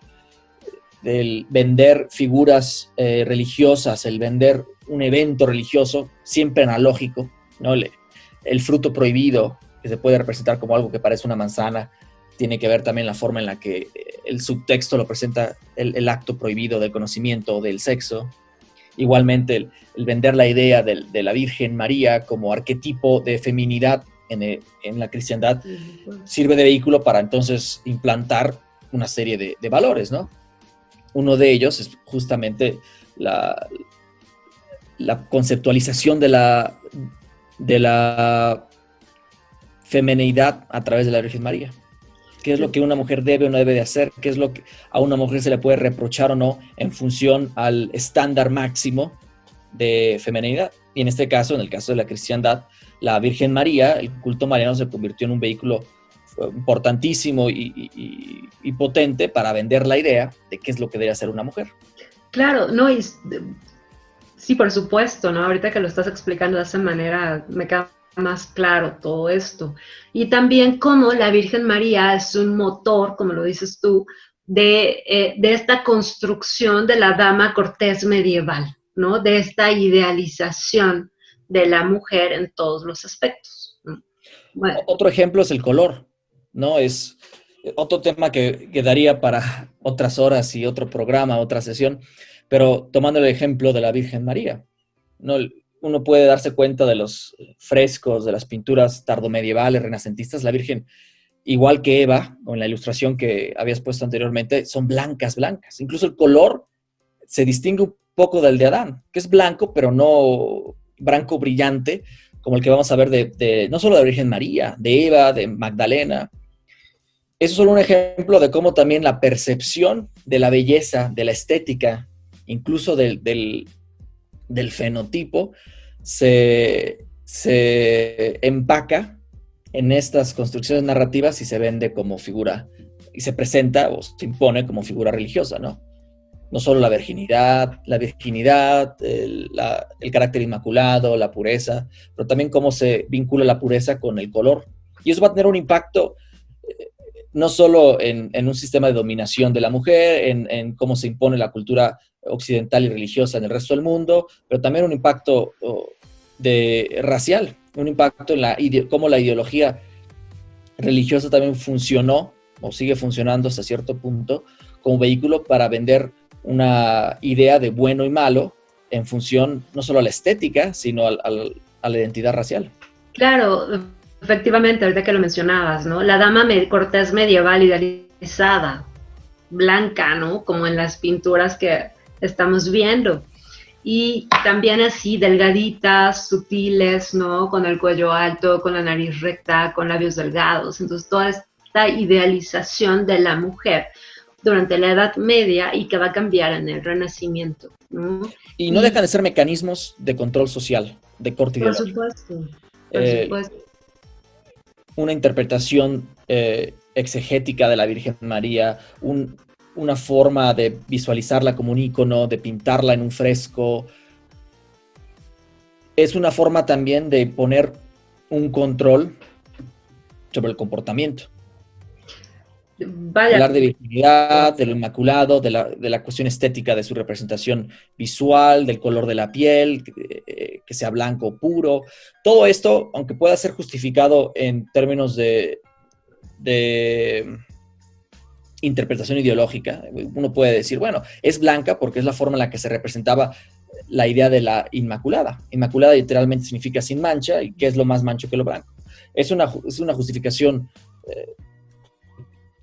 del vender figuras religiosas, el vender un evento religioso, siempre analógico, ¿no? El fruto prohibido, que se puede representar como algo que parece una manzana, tiene que ver también la forma en la que el subtexto lo presenta el acto prohibido del conocimiento del sexo. Igualmente, el vender la idea de la Virgen María como arquetipo de feminidad en la cristiandad sirve de vehículo para entonces implantar una serie de valores, ¿no? Uno de ellos es justamente la conceptualización de la femineidad a través de la Virgen María. ¿Qué es lo que una mujer debe o no debe de hacer? ¿Qué es lo que a una mujer se le puede reprochar o no en función al estándar máximo de feminidad? Y en este caso, en el caso de la cristiandad, la Virgen María, el culto mariano, se convirtió en un vehículo importantísimo y potente para vender la idea de qué es lo que debe hacer una mujer. Claro, no, sí, por supuesto, ¿no? Ahorita que lo estás explicando de esa manera, me queda más claro todo esto. Y también cómo la Virgen María es un motor, como lo dices tú, de esta construcción de la dama cortés medieval, ¿no? De esta idealización de la mujer en todos los aspectos, ¿no? Bueno. Otro ejemplo es el color, ¿no? Es otro tema que daría para otras horas y otro programa, otra sesión, pero tomando el ejemplo de la Virgen María, ¿no? Uno puede darse cuenta de los frescos, de las pinturas tardomedievales, renacentistas. La Virgen, igual que Eva, o en la ilustración que habías puesto anteriormente, son blancas, blancas. Incluso el color se distingue un poco del de Adán, que es blanco, pero no blanco brillante, como el que vamos a ver no solo de la Virgen María, de Eva, de Magdalena. Eso es solo un ejemplo de cómo también la percepción de la belleza, de la estética, incluso del fenotipo, se empaca en estas construcciones narrativas y se vende como figura, y se presenta o se impone como figura religiosa, ¿no? No solo la virginidad, el carácter inmaculado, la pureza, pero también cómo se vincula la pureza con el color. Y eso va a tener un impacto no solo en un sistema de dominación de la mujer, en cómo se impone la cultura occidental y religiosa en el resto del mundo, pero también un impacto racial, un impacto en cómo la ideología religiosa también funcionó o sigue funcionando hasta cierto punto como vehículo para vender una idea de bueno y malo en función no solo a la estética, sino a la identidad racial. Claro, efectivamente, ahorita que lo mencionabas, ¿no? La dama cortés medieval idealizada, blanca, ¿no? Como en las pinturas que estamos viendo. Y también así, delgaditas, sutiles, ¿no? Con el cuello alto, con la nariz recta, con labios delgados. Entonces, toda esta idealización de la mujer durante la Edad Media y que va a cambiar en el Renacimiento, ¿no? Y no dejan de ser mecanismos de control social, de corte Por ideológico. supuesto, por supuesto. Una interpretación exegética de la Virgen María, una forma de visualizarla como un ícono, de pintarla en un fresco. Es una forma también de poner un control sobre el comportamiento. Vaya. Hablar de virginidad, de lo inmaculado, de la cuestión estética de su representación visual, del color de la piel, que sea blanco o puro. Todo esto, aunque pueda ser justificado en términos de interpretación ideológica, uno puede decir, bueno, es blanca porque es la forma en la que se representaba la idea de la inmaculada. Inmaculada literalmente significa sin mancha, y ¿qué es lo más mancho que lo blanco? Es una justificación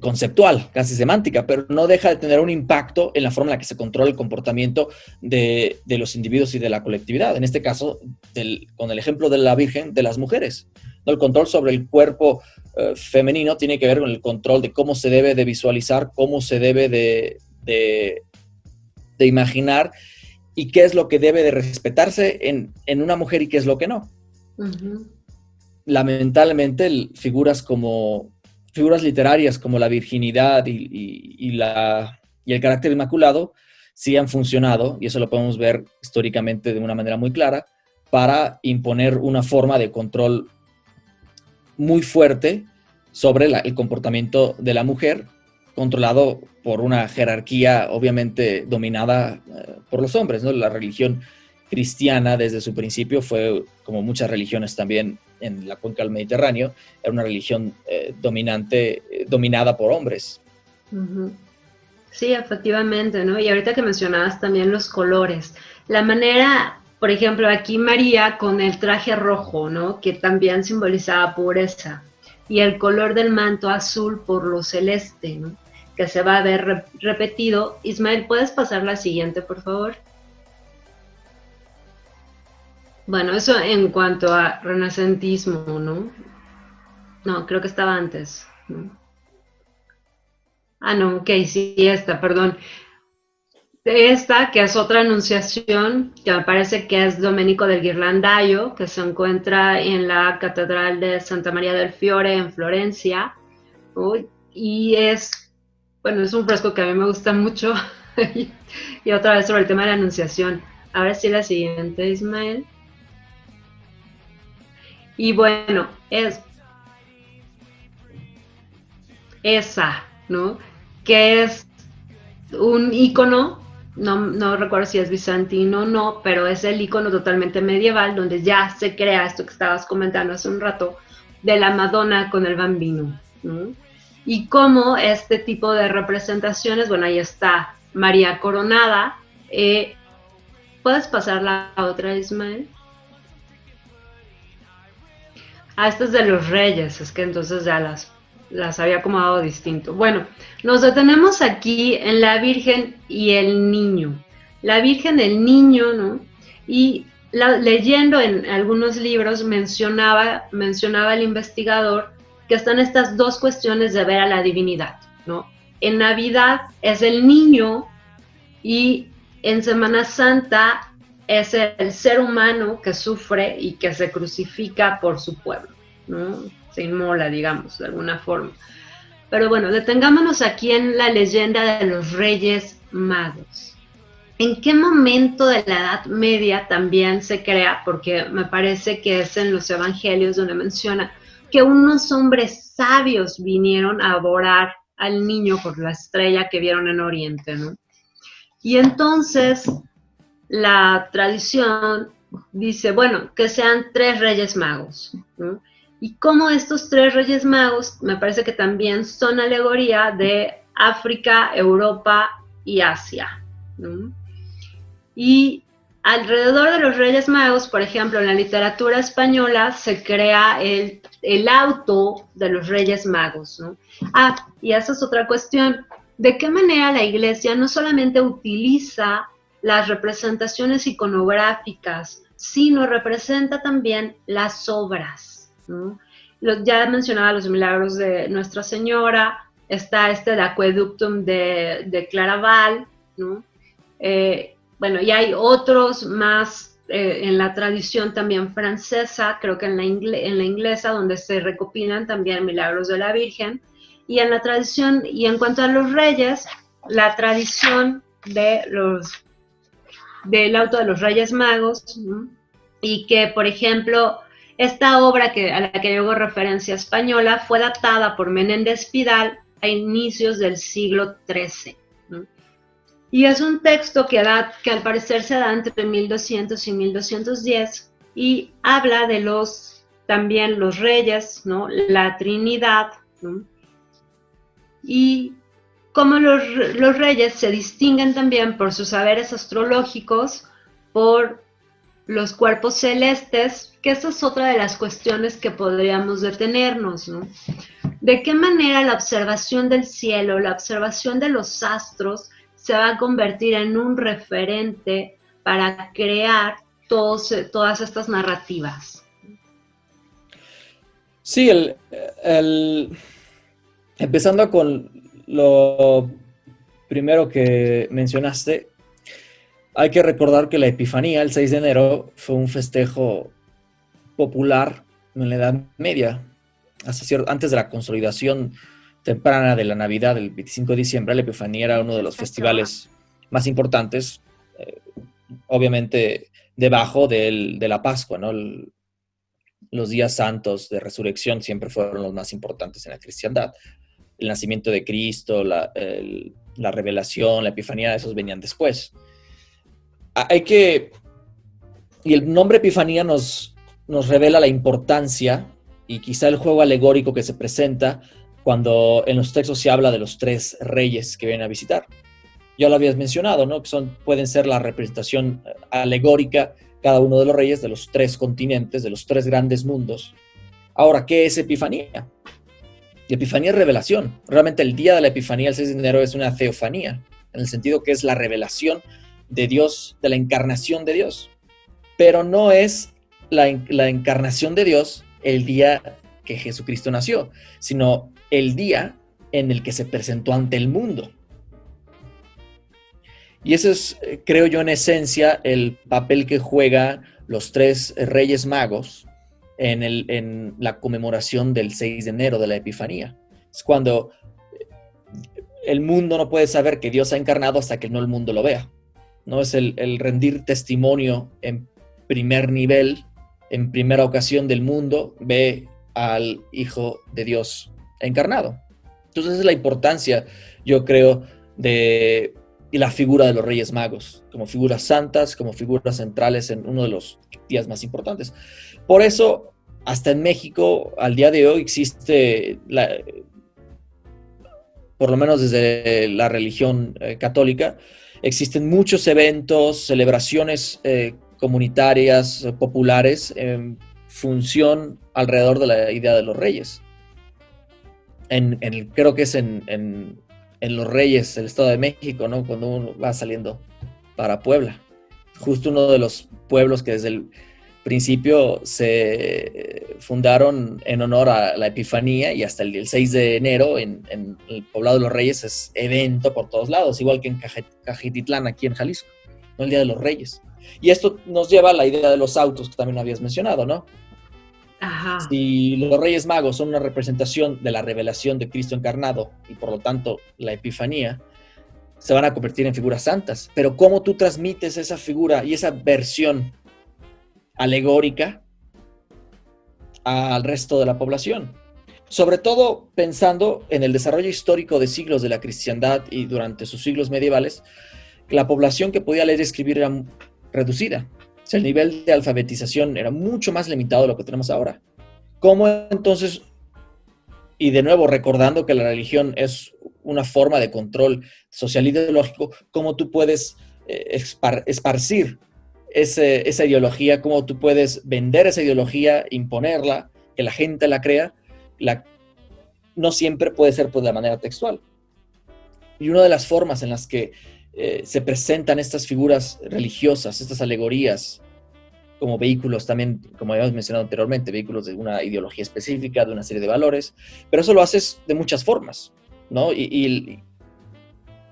conceptual, casi semántica, pero no deja de tener un impacto en la forma en la que se controla el comportamiento de los individuos y de la colectividad. En este caso, con el ejemplo de la Virgen, de las mujeres, ¿no? El control sobre el cuerpo femenino tiene que ver con el control de cómo se debe de visualizar, cómo se debe de imaginar, y qué es lo que debe de respetarse en una mujer y qué es lo que no. Uh-huh. Lamentablemente, figuras literarias como la virginidad y el carácter inmaculado sí han funcionado, y eso lo podemos ver históricamente de una manera muy clara, para imponer una forma de control muy fuerte sobre el comportamiento de la mujer, controlado por una jerarquía obviamente dominada por los hombres, ¿no? La religión cristiana desde su principio fue, como muchas religiones también en la cuenca del Mediterráneo, era una religión dominada por hombres. Uh-huh. Sí, efectivamente, ¿no? Y ahorita que mencionabas también los colores, la manera, por ejemplo, aquí María con el traje rojo, ¿no? Que también simbolizaba pureza, y el color del manto azul por lo celeste, ¿no? Que se va a ver repetido. Ismael, ¿puedes pasar la siguiente, por favor? Bueno, eso en cuanto a renacentismo, ¿no? No, creo que estaba antes, ¿no? Ah, no, ok, sí, perdón. Esta, que es otra anunciación, que me parece que es Domenico del Ghirlandaio, que se encuentra en la Catedral de Santa María del Fiore en Florencia. Y es, bueno, es un fresco que a mí me gusta mucho. Y otra vez sobre el tema de la anunciación. Ahora sí la siguiente, Ismael. Y bueno, es esa, ¿no? Que es un icono, no recuerdo si es bizantino o no, pero es el icono totalmente medieval, donde ya se crea esto que estabas comentando hace un rato, de la Madonna con el bambino, ¿no? Y cómo este tipo de representaciones, bueno, ahí está María coronada. ¿Puedes pasar la otra, Ismael? Esta es de los reyes, es que entonces ya las había acomodado distinto. Bueno, nos detenemos aquí en la Virgen y el Niño. La Virgen, el Niño, ¿no? Y leyendo en algunos libros mencionaba el investigador que están estas dos cuestiones de ver a la divinidad, ¿no? En Navidad es el niño y en Semana Santa es el ser humano que sufre y que se crucifica por su pueblo, ¿no? Se inmola, digamos, de alguna forma. Pero bueno, detengámonos aquí en la leyenda de los Reyes Magos. ¿En qué momento de la Edad Media también se crea? Porque me parece que es en los Evangelios donde menciona que unos hombres sabios vinieron a adorar al niño por la estrella que vieron en Oriente, ¿no? Y entonces la tradición dice, bueno, que sean 3 Reyes Magos, ¿no? Y como estos 3 Reyes Magos me parece que también son alegoría de África, Europa y Asia, ¿no? Y alrededor de los Reyes Magos, por ejemplo, en la literatura española se crea el auto de los Reyes Magos, ¿no? Ah, y esa es otra cuestión. ¿De qué manera la Iglesia no solamente utiliza las representaciones iconográficas, sino representa también las obras, ¿no? Ya mencionaba los milagros de Nuestra Señora, está el Aqueductum de Claraval, ¿no? Bueno, y hay otros más en la tradición también francesa, creo que en la inglesa, donde se recopilan también milagros de la Virgen, y en la tradición, y en cuanto a los reyes, la tradición del auto de los Reyes Magos, ¿no? Y que, por ejemplo, esta obra a la que hago referencia española fue datada por Menéndez Pidal a inicios del siglo XIII, ¿no? Y es un texto que al parecer se da entre 1200 y 1210 y habla de también los reyes, ¿no? La Trinidad, ¿no? Y cómo los reyes se distinguen también por sus saberes astrológicos, por los cuerpos celestes, que esa es otra de las cuestiones que podríamos detenernos, ¿no? ¿De qué manera la observación del cielo, la observación de los astros, se va a convertir en un referente para crear todas estas narrativas? Sí, empezando con lo primero que mencionaste, hay que recordar que la Epifanía, el 6 de enero, fue un festejo popular en la Edad Media, antes de la consolidación temprana de la Navidad, el 25 de diciembre. La Epifanía era uno de los festivales más importantes, obviamente debajo de la Pascua, ¿no? Los días santos de resurrección siempre fueron los más importantes en la cristiandad. El nacimiento de Cristo, la revelación, la Epifanía, esos venían después. Y el nombre Epifanía nos revela la importancia y quizá el juego alegórico que se presenta cuando en los textos se habla de los tres reyes que vienen a visitar. Ya lo habías mencionado, ¿no? Que pueden ser la representación alegórica, cada uno de los reyes de los tres continentes, de los tres grandes mundos. Ahora, ¿qué es Epifanía? La Epifanía es revelación. Realmente el día de la Epifanía, el 6 de enero, es una teofanía, en el sentido que es la revelación de Dios, de la encarnación de Dios. Pero no es la encarnación de Dios el día que Jesucristo nació, sino el día en el que se presentó ante el mundo. Y ese es, creo yo, en esencia, el papel que juegan los tres reyes magos en la conmemoración del 6 de enero de la Epifanía. Es cuando el mundo no puede saber que Dios ha encarnado hasta que no el mundo lo vea, ¿no? Es el rendir testimonio en primer nivel, en primera ocasión del mundo, ve al Hijo de Dios encarnado. Entonces esa es la importancia, yo creo, de la figura de los Reyes Magos, como figuras santas, como figuras centrales en uno de los días más importantes. Por eso, hasta en México, al día de hoy, existe, por lo menos desde la religión católica, existen muchos eventos, celebraciones comunitarias, populares, en función alrededor de la idea de los reyes. Creo que es en Los Reyes, el Estado de México, ¿no? Cuando uno va saliendo para Puebla. Justo uno de los pueblos que desde el principio se fundaron en honor a la Epifanía, y hasta el 6 de enero en el poblado de Los Reyes es evento por todos lados, igual que en Cajetitlán, aquí en Jalisco, ¿no? El Día de los Reyes. Y esto nos lleva a la idea de los autos que también habías mencionado, ¿no? Ajá. Si los Reyes Magos son una representación de la revelación de Cristo encarnado y por lo tanto la Epifanía, se van a convertir en figuras santas. Pero ¿cómo tú transmites esa figura y esa versión alegórica al resto de la población? Sobre todo pensando en el desarrollo histórico de siglos de la cristiandad y durante sus siglos medievales, la población que podía leer y escribir era reducida. O sea, el nivel de alfabetización era mucho más limitado de lo que tenemos ahora. ¿Cómo entonces, y de nuevo recordando que la religión es una forma de control social ideológico, cómo tú puedes esparcir esa ideología, cómo tú puedes vender esa ideología, imponerla, que la gente la crea? No siempre puede ser de manera textual. Y una de las formas en las que se presentan estas figuras religiosas, estas alegorías, como vehículos también, como habíamos mencionado anteriormente, vehículos de una ideología específica, de una serie de valores, pero eso lo haces de muchas formas. ¿no? Y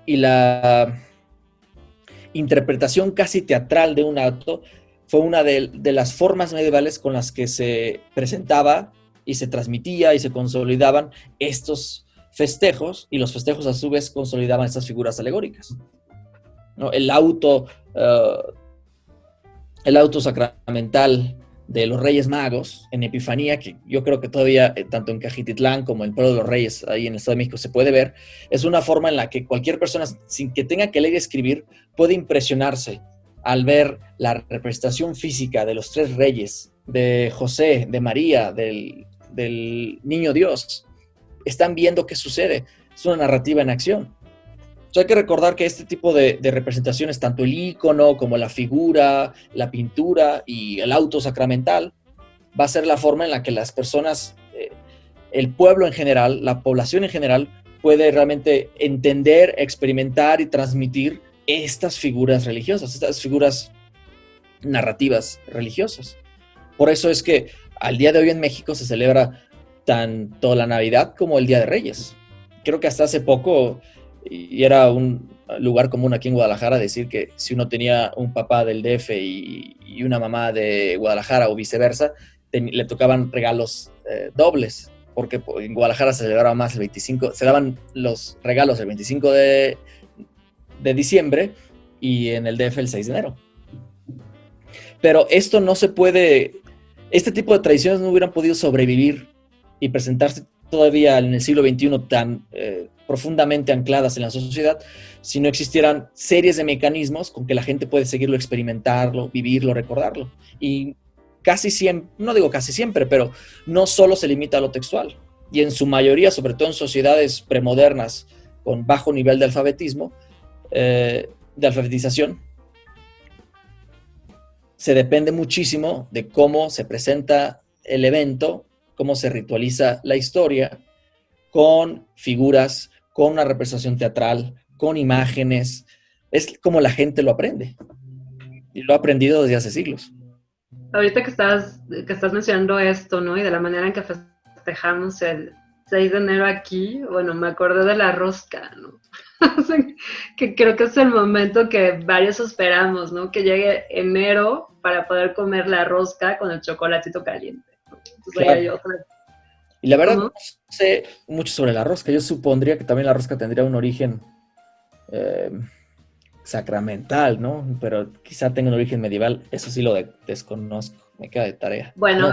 la interpretación casi teatral de un acto fue una de las formas medievales con las que se presentaba y se transmitía y se consolidaban estos festejos, y los festejos a su vez consolidaban estas figuras alegóricas, ¿no? El auto sacramental de los Reyes Magos en Epifanía, que yo creo que todavía, tanto en Cajititlán como en Pueblo de los Reyes, ahí en el Estado de México, se puede ver, es una forma en la que cualquier persona, sin que tenga que leer y escribir, puede impresionarse al ver la representación física de los tres reyes, de José, de María, del niño Dios. Están viendo qué sucede. Es una narrativa en acción. Hay que recordar que este tipo de representaciones, tanto el ícono como la figura, la pintura y el auto sacramental, va a ser la forma en la que las personas, el pueblo en general, la población en general, puede realmente entender, experimentar y transmitir estas figuras religiosas, estas figuras narrativas religiosas. Por eso es que al día de hoy en México se celebra tanto la Navidad como el Día de Reyes. Creo que hasta hace poco, y era un lugar común aquí en Guadalajara, decir que si uno tenía un papá del DF y una mamá de Guadalajara o viceversa, le tocaban regalos dobles, porque en Guadalajara se celebraba más el 25, se daban los regalos el 25 de diciembre y en el DF el 6 de enero. Pero esto no se puede, este tipo de tradiciones no hubieran podido sobrevivir y presentarse todavía en el siglo XXI tan profundamente ancladas en la sociedad si no existieran series de mecanismos con que la gente puede seguirlo, experimentarlo, vivirlo, recordarlo. Y casi siempre, no digo casi siempre, pero no solo se limita a lo textual. Y en su mayoría, sobre todo en sociedades premodernas con bajo nivel de alfabetismo, de alfabetización, se depende muchísimo de cómo se presenta el evento, cómo se ritualiza la historia, con figuras, con una representación teatral, con imágenes. Es como la gente lo aprende. Y lo ha aprendido desde hace siglos. Ahorita que estás mencionando esto, ¿no? Y de la manera en que festejamos el 6 de enero aquí, bueno, me acordé de la rosca, ¿no? Que creo que es el momento que varios esperamos, ¿no? Que llegue enero para poder comer la rosca con el chocolatito caliente, ¿no? Entonces Claro. ahí hay otra. Y la verdad, ¿Cómo? no sé mucho sobre la rosca. Yo supondría que también la rosca tendría un origen sacramental, ¿no? Pero quizá tenga un origen medieval. Eso sí lo desconozco. Me queda de tarea. Bueno,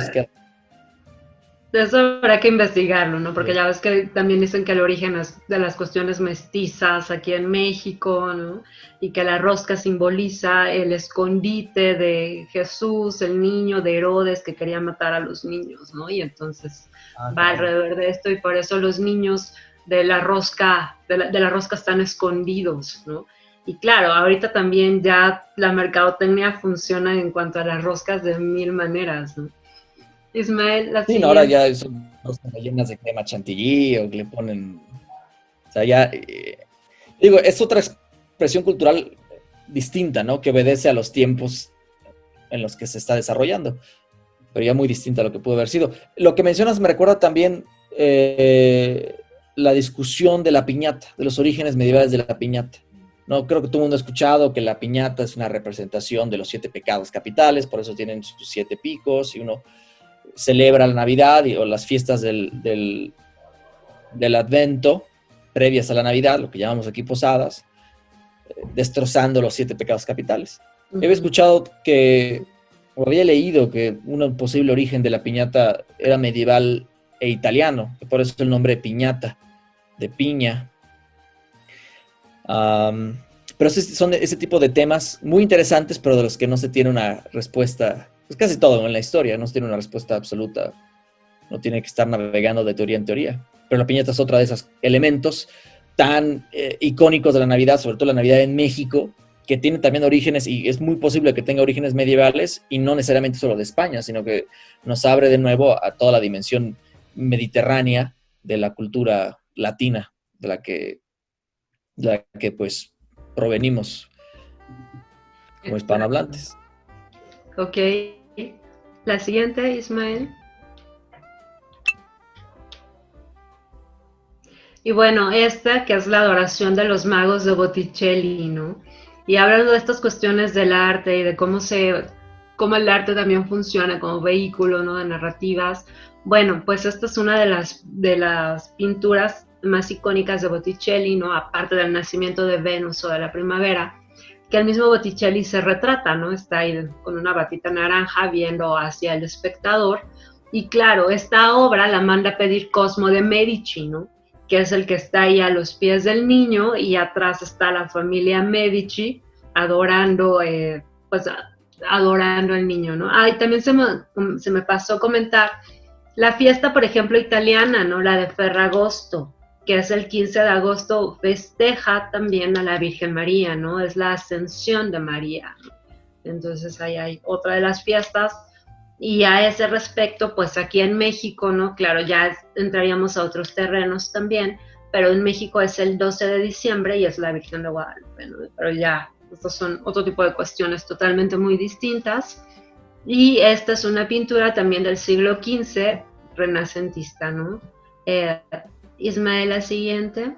eso habrá que investigarlo, ¿no? Porque ya ves que también dicen que el origen es de las cuestiones mestizas aquí en México, ¿no? Y que la rosca simboliza el escondite de Jesús, el niño de Herodes que quería matar a los niños, ¿no? Y entonces va alrededor de esto y por eso los niños de la rosca están escondidos, ¿no? Y claro, ahorita también ya la mercadotecnia funciona en cuanto a las roscas de mil maneras, ¿no? Ismael, la sí, no, ahora siguiente. ya son roscas rellenas de crema chantilly o que le ponen. O sea, ya. Digo, es otra expresión cultural distinta, ¿no? Que obedece a los tiempos en los que se está desarrollando, pero ya muy distinta a lo que pudo haber sido. Lo que mencionas me recuerda también la discusión de la piñata, de los orígenes medievales de la piñata. No, creo que todo el mundo ha escuchado que la piñata es una representación de los 7 pecados capitales, por eso tienen sus 7 picos, y uno celebra la Navidad o las fiestas del Advento, previas a la Navidad, lo que llamamos aquí posadas, destrozando los 7 pecados capitales. Había escuchado o había leído que un posible origen de la piñata era medieval e italiano, que por eso el nombre piñata, de piña. Pero son ese tipo de temas muy interesantes, pero de los que no se tiene una respuesta, pues casi todo en la historia, no se tiene una respuesta absoluta, no tiene que estar navegando de teoría en teoría. Pero la piñata es otra de esos elementos tan icónicos de la Navidad, sobre todo la Navidad en México, que tiene también orígenes, y es muy posible que tenga orígenes medievales, y no necesariamente solo de España, sino que nos abre de nuevo a toda la dimensión mediterránea de la cultura latina, de la que pues provenimos como hispanohablantes. Ok. La siguiente, Ismael. Y bueno, esta que es la adoración de los magos de Botticelli, ¿no? Y hablando de estas cuestiones del arte y de cómo el arte también funciona como vehículo, ¿no? De narrativas. Bueno, pues esta es una de las pinturas más icónicas de Botticelli, ¿no? Aparte del nacimiento de Venus o de la primavera, que el mismo Botticelli se retrata, ¿no? Está ahí con una batita naranja viendo hacia el espectador. Y claro, esta obra la manda a pedir Cosmo de Medici, ¿no? Que es el que está ahí a los pies del niño, y atrás está la familia Medici adorando, pues adorando al niño, ¿no? Ah, y también se me pasó comentar la fiesta, por ejemplo, italiana, ¿no? La de Ferragosto, que es el 15 de agosto, festeja también a la Virgen María, ¿no? Es la ascensión de María, ¿no? Entonces ahí hay otra de las fiestas. Y a ese respecto, pues aquí en México, ¿no? Claro, ya entraríamos a otros terrenos también, pero en México es el 12 de diciembre y es la Virgen de Guadalupe, ¿no? Pero ya, estos son otro tipo de cuestiones totalmente muy distintas. Y esta es una pintura también del siglo XV, renacentista, ¿no? Eh, Ismael, la siguiente.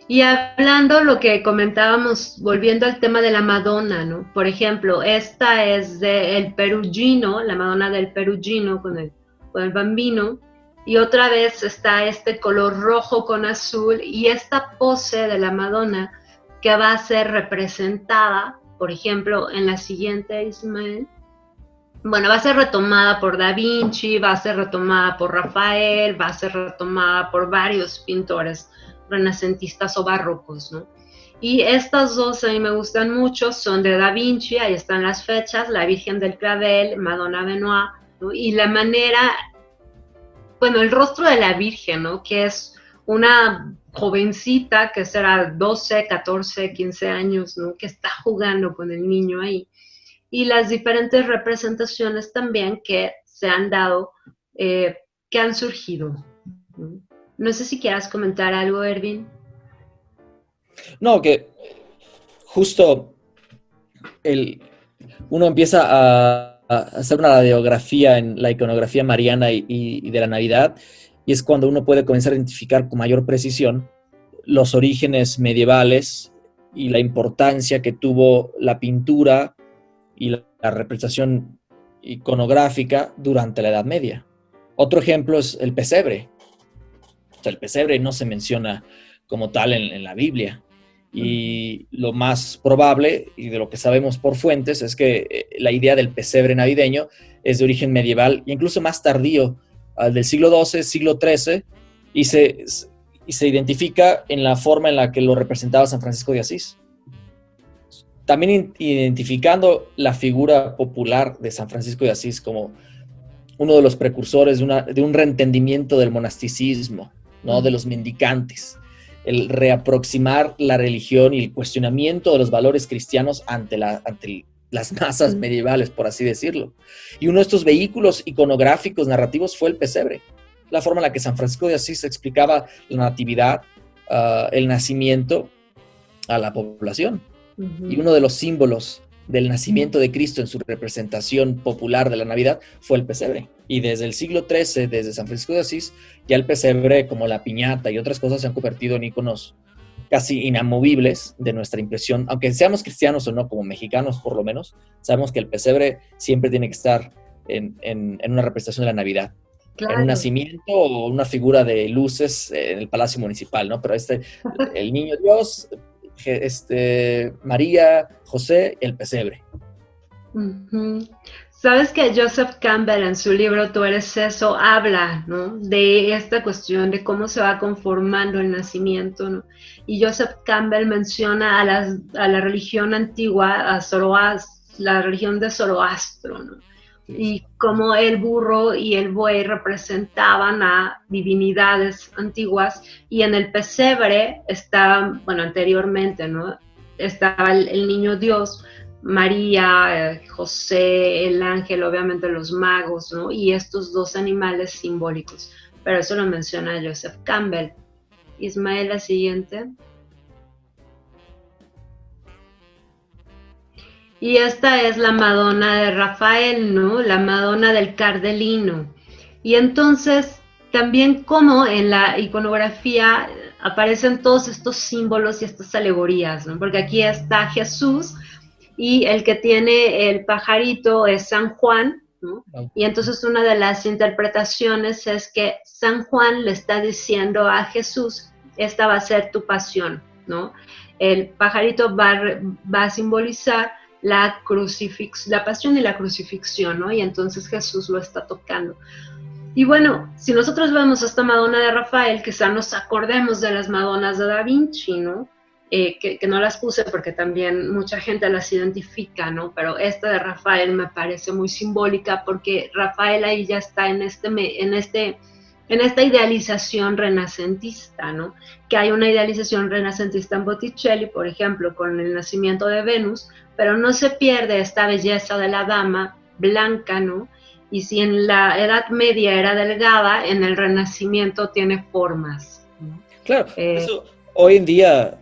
Y hablando lo que comentábamos, volviendo al tema de la Madonna, ¿no? Por ejemplo, esta es de El Perugino, la Madonna del Perugino con el bambino, y otra vez está este color rojo con azul y esta pose de la Madonna que va a ser representada, por ejemplo, en la siguiente, Ismael. Bueno, va a ser retomada por Da Vinci, va a ser retomada por Rafael, va a ser retomada por varios pintores renacentistas o barrocos, ¿no? Y estas dos a mí me gustan mucho, son de Da Vinci, ahí están las fechas, la Virgen del Clavel, Madonna Benoit, ¿no? Y la manera, bueno, el rostro de la Virgen, ¿no? Que es una jovencita que será 12, 14, 15 años, ¿no? Que está jugando con el niño ahí. Y las diferentes representaciones también que se han dado, que han surgido. No sé si quieras comentar algo, Erwin. No, que justo el, uno empieza a hacer una radiografía en la iconografía mariana y de la Navidad, y es cuando uno puede comenzar a identificar con mayor precisión los orígenes medievales y la importancia que tuvo la pintura y la representación iconográfica durante la Edad Media. Otro ejemplo es el pesebre. O sea, el pesebre no se menciona como tal en la Biblia. Y lo más probable, y de lo que sabemos por fuentes, es que la idea del pesebre navideño es de origen medieval, e incluso más tardío, del siglo XII, siglo XIII, y se identifica en la forma en la que lo representaba San Francisco de Asís. También identificando la figura popular de San Francisco de Asís como uno de los precursores de un reentendimiento del monasticismo, ¿no? De los mendicantes, el reaproximar la religión y el cuestionamiento de los valores cristianos ante las masas medievales, por así decirlo. Y uno de estos vehículos iconográficos narrativos fue el pesebre, la forma en la que San Francisco de Asís explicaba la natividad, el nacimiento a la población. Y uno de los símbolos del nacimiento de Cristo en su representación popular de la Navidad fue el pesebre. Y desde el siglo XIII, desde San Francisco de Asís, ya el pesebre, como la piñata y otras cosas, se han convertido en íconos casi inamovibles de nuestra impresión. Aunque seamos cristianos o no, como mexicanos por lo menos, sabemos que el pesebre siempre tiene que estar en una representación de la Navidad. Claro. En un nacimiento o una figura de luces en el Palacio Municipal, ¿no? Pero el niño Dios, María, José, el pesebre. Sabes que Joseph Campbell en su libro Tú eres eso habla, ¿no? De esta cuestión de cómo se va conformando el nacimiento, ¿no? Y Joseph Campbell menciona a la religión antigua, a la religión de Zoroastro, ¿no? Y cómo el burro y el buey representaban a divinidades antiguas, y en el pesebre estaba, bueno, anteriormente, ¿no? Estaba el niño Dios, María, José, el ángel, obviamente los magos, ¿no? Y estos dos animales simbólicos. Pero eso lo menciona Joseph Campbell. Ismael, la siguiente. Y esta es la Madonna de Rafael, ¿no? La Madonna del Cardelino. Y entonces también cómo en la iconografía aparecen todos estos símbolos y estas alegorías, ¿no? Porque aquí está Jesús y el que tiene el pajarito es San Juan, ¿no? Y entonces una de las interpretaciones es que San Juan le está diciendo a Jesús, esta va a ser tu pasión, ¿no? El pajarito va a simbolizar la pasión y la crucifixión, ¿no? Y entonces Jesús lo está tocando. Y bueno, si nosotros vemos esta Madonna de Rafael, quizá nos acordemos de las Madonas de Da Vinci, ¿no? Que no las puse porque también mucha gente las identifica, ¿no? Pero esta de Rafael me parece muy simbólica porque Rafael ahí ya está en esta idealización renacentista, ¿no? Que hay una idealización renacentista en Botticelli, por ejemplo, con el nacimiento de Venus, pero no se pierde esta belleza de la dama blanca, ¿no? Y si en la Edad Media era delgada, en el Renacimiento tiene formas, ¿no? Claro, eso hoy en día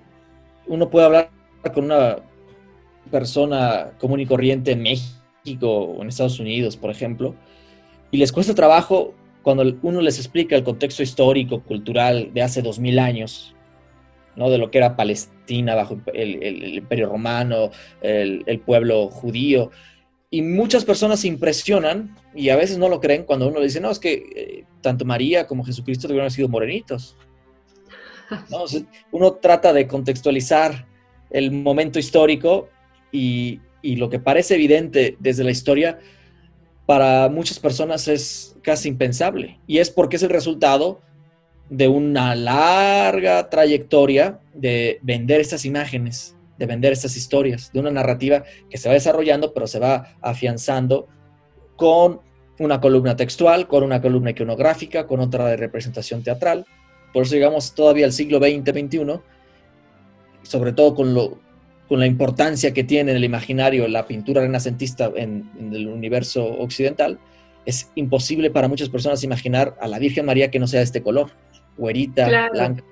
uno puede hablar con una persona común y corriente en México o en Estados Unidos, por ejemplo, y les cuesta trabajo cuando uno les explica el contexto histórico, cultural de hace 2000 años, ¿no? De lo que era Palestina bajo el Imperio Romano, el pueblo judío. Y muchas personas se impresionan, y a veces no lo creen, cuando uno le dice, no, es que tanto María como Jesucristo debieron haber sido morenitos, ¿no? O sea, uno trata de contextualizar el momento histórico y lo que parece evidente desde la historia, para muchas personas es casi impensable. Y es porque es el resultado de una larga trayectoria de vender estas imágenes, de vender estas historias, de una narrativa que se va desarrollando, pero se va afianzando con una columna textual, con una columna iconográfica, con otra de representación teatral. Por eso llegamos todavía al siglo XX, XXI, sobre todo con la importancia que tiene en el imaginario la pintura renacentista en el universo occidental. Es imposible para muchas personas imaginar a la Virgen María que no sea de este color, güerita, claro, blanca.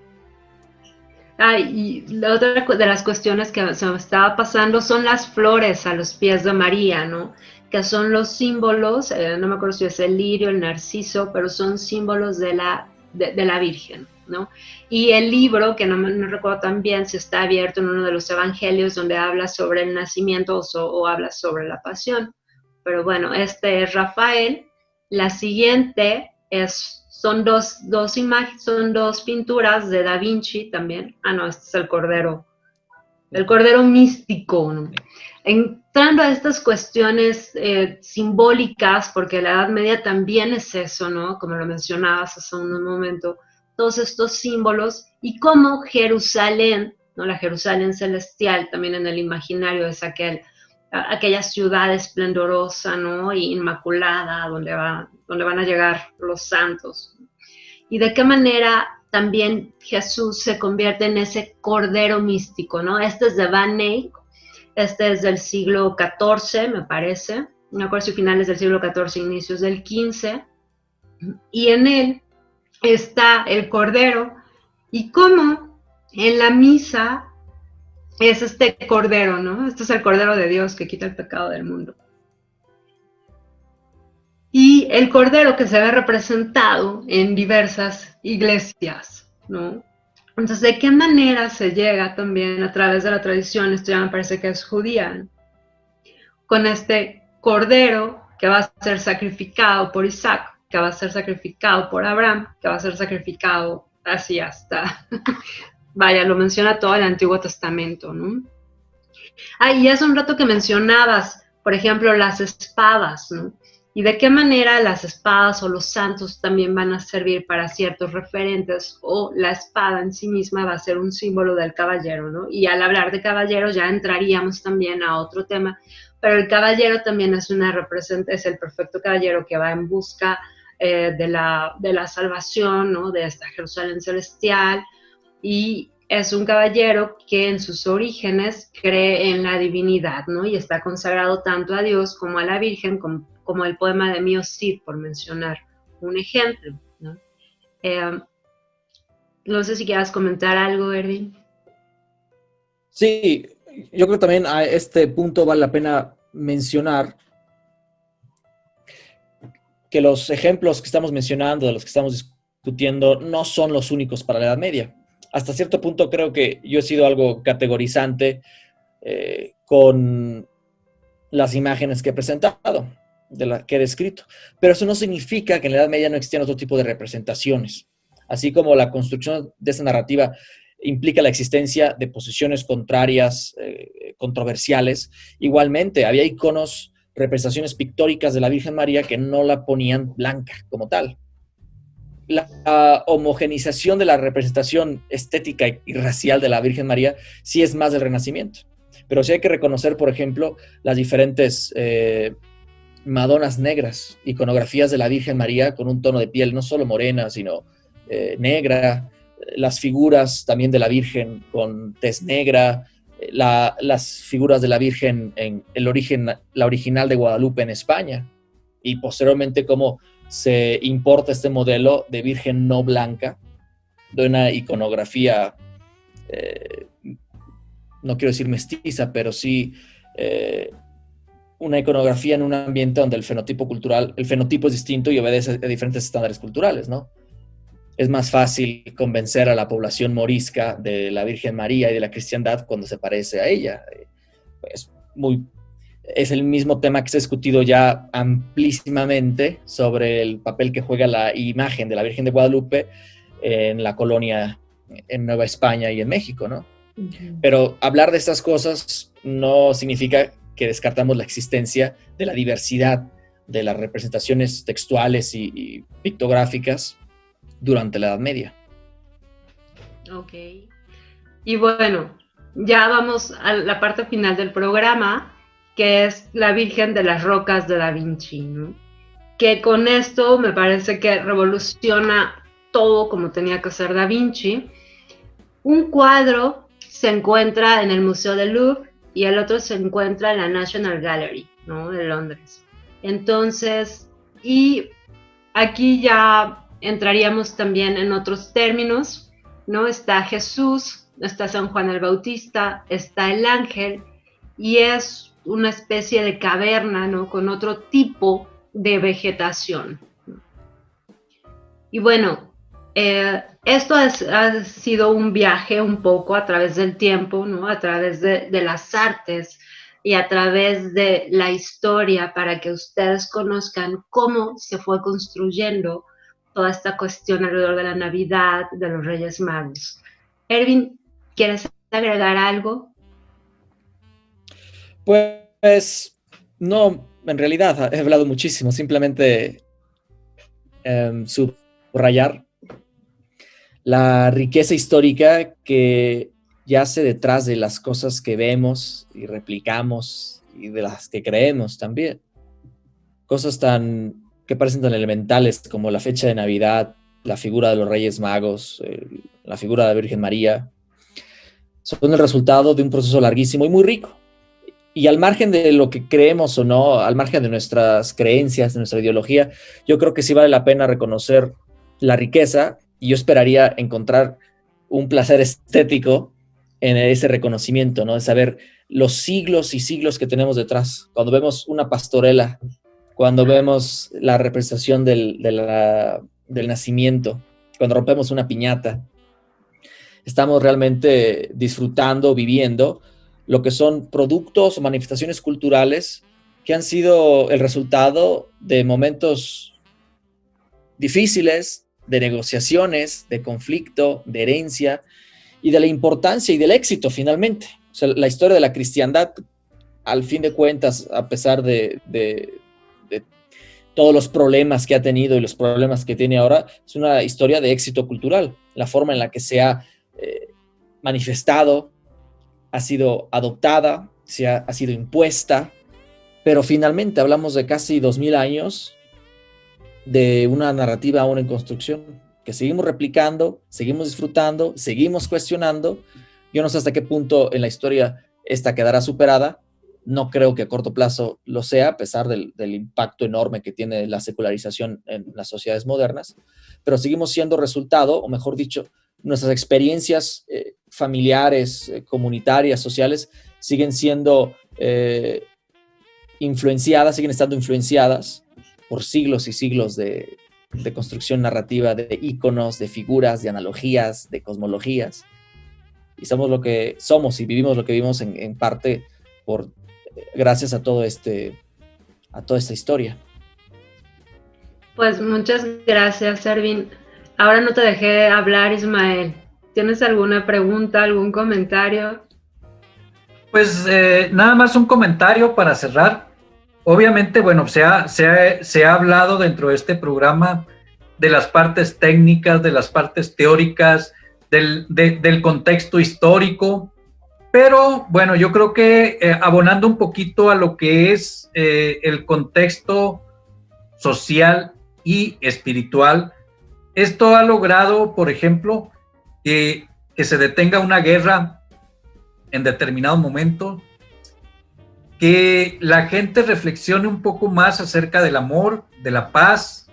Y la otra de las cuestiones que se me estaba pasando son las flores a los pies de María, ¿no? Que son los símbolos, no me acuerdo si es el lirio, el narciso, pero son símbolos de la Virgen, ¿no? Y el libro, que no recuerdo tan bien si está abierto en uno de los evangelios donde habla sobre el nacimiento o habla sobre la pasión. Pero bueno, este es Rafael. La siguiente son dos imágenes, son dos pinturas de Da Vinci también. Ah, no, este es el Cordero místico, ¿no? Entrando a estas cuestiones simbólicas, porque la Edad Media también es eso, ¿no? Como lo mencionabas hace un momento, todos estos símbolos y cómo Jerusalén, ¿no? La Jerusalén celestial, también en el imaginario es aquella ciudad esplendorosa, ¿no? Y inmaculada, donde van a llegar los santos. Y de qué manera también Jesús se convierte en ese cordero místico, ¿no? Este es de Van Eyck, este es del siglo XIV, me parece, no me acuerdo si finales del siglo XIV, inicios del XV, y en él está el cordero, y cómo en la misa es este cordero, ¿no? Este es el cordero de Dios que quita el pecado del mundo. Y el cordero que se ve representado en diversas iglesias, ¿no? Entonces, ¿de qué manera se llega también a través de la tradición, esto ya me parece que es judía, con este cordero que va a ser sacrificado por Isaac, que va a ser sacrificado por Abraham, que va a ser sacrificado así hasta, vaya, lo menciona todo el Antiguo Testamento, ¿no? Y hace un rato que mencionabas, por ejemplo, las espadas, ¿no? Y de qué manera las espadas o los santos también van a servir para ciertos referentes, o la espada en sí misma va a ser un símbolo del caballero, ¿no? Y al hablar de caballero ya entraríamos también a otro tema, pero el caballero también es el perfecto caballero que va en busca de la salvación, ¿no? De esta Jerusalén celestial, y es un caballero que en sus orígenes cree en la divinidad, ¿no? Y está consagrado tanto a Dios como a la Virgen, como el poema de Mio Cid, por mencionar un ejemplo, ¿no? No sé si quieras comentar algo, Erwin. Sí, yo creo que también a este punto vale la pena mencionar que los ejemplos que estamos mencionando, de los que estamos discutiendo no son los únicos para la Edad Media. Hasta cierto punto creo que yo he sido algo categorizante con las imágenes que he presentado, de las que he descrito. Pero eso no significa que en la Edad Media no existían otro tipo de representaciones. Así como la construcción de esa narrativa implica la existencia de posiciones contrarias, controversiales, igualmente había iconos, representaciones pictóricas de la Virgen María que no la ponían blanca como tal. La homogenización de la representación estética y racial de la Virgen María sí es más del Renacimiento. Pero sí hay que reconocer, por ejemplo, las diferentes Madonas negras, iconografías de la Virgen María con un tono de piel no solo morena, sino negra, las figuras también de la Virgen con tez negra, las figuras de la Virgen en la original de Guadalupe en España, y posteriormente cómo se importa este modelo de Virgen no blanca, de una iconografía, no quiero decir mestiza, pero sí una iconografía en un ambiente donde el fenotipo cultural, el fenotipo es distinto y obedece a diferentes estándares culturales, ¿no? Es más fácil convencer a la población morisca de la Virgen María y de la cristiandad cuando se parece a ella. Es el mismo tema que se ha discutido ya amplísimamente sobre el papel que juega la imagen de la Virgen de Guadalupe en la colonia, en Nueva España y en México, ¿no? Uh-huh. Pero hablar de estas cosas no significa que descartamos la existencia de la diversidad de las representaciones textuales y pictográficas durante la Edad Media. Ok. Y bueno, ya vamos a la parte final del programa, que es la Virgen de las Rocas de Da Vinci, ¿no? Que con esto me parece que revoluciona todo como tenía que ser Da Vinci. Un cuadro se encuentra en el Museo del Louvre y el otro se encuentra en la National Gallery, ¿no? De Londres. Entonces, y aquí ya entraríamos también en otros términos, ¿no? Está Jesús, está San Juan el Bautista, está el ángel, y es una especie de caverna, ¿no? Con otro tipo de vegetación. Y bueno, esto ha sido un viaje un poco a través del tiempo, ¿no? A través de las artes y a través de la historia, para que ustedes conozcan cómo se fue construyendo toda esta cuestión alrededor de la Navidad, de los Reyes Magos. Erwin, ¿quieres agregar algo? Pues no, en realidad he hablado muchísimo, simplemente subrayar la riqueza histórica que yace detrás de las cosas que vemos y replicamos y de las que creemos también. Cosas que parecen tan elementales como la fecha de Navidad, la figura de los Reyes Magos, la figura de la Virgen María, son el resultado de un proceso larguísimo y muy rico. Y al margen de lo que creemos o no, al margen de nuestras creencias, de nuestra ideología, yo creo que sí vale la pena reconocer la riqueza, y yo esperaría encontrar un placer estético en ese reconocimiento, ¿no? De saber los siglos y siglos que tenemos detrás. Cuando vemos una pastorela, cuando vemos la representación del nacimiento, cuando rompemos una piñata, estamos realmente disfrutando, viviendo lo que son productos o manifestaciones culturales que han sido el resultado de momentos difíciles, de negociaciones, de conflicto, de herencia y de la importancia y del éxito finalmente. O sea, la historia de la cristiandad, al fin de cuentas, a pesar de todos los problemas que ha tenido y los problemas que tiene ahora, es una historia de éxito cultural. La forma en la que se ha manifestado, ha sido adoptada, ha sido impuesta, pero finalmente hablamos de casi 2000 años de una narrativa aún en construcción, que seguimos replicando, seguimos disfrutando, seguimos cuestionando. Yo no sé hasta qué punto en la historia esta quedará superada. No creo que a corto plazo lo sea, a pesar del impacto enorme que tiene la secularización en las sociedades modernas, pero seguimos siendo resultado, o mejor dicho, nuestras experiencias familiares, comunitarias, sociales, siguen siendo siguen estando influenciadas por siglos y siglos de de construcción narrativa, de íconos, de figuras, de analogías, de cosmologías. Y somos lo que somos y vivimos lo que vivimos en parte gracias a toda esta historia. Pues muchas gracias, Ervin. Ahora no te dejé hablar, Ismael. ¿Tienes alguna pregunta, algún comentario? Pues nada más un comentario para cerrar. Obviamente, bueno, se ha hablado dentro de este programa de las partes técnicas, de las partes teóricas, del contexto histórico, pero bueno, yo creo que abonando un poquito a lo que es el contexto social y espiritual, esto ha logrado, por ejemplo, que se detenga una guerra en determinado momento, que la gente reflexione un poco más acerca del amor, de la paz,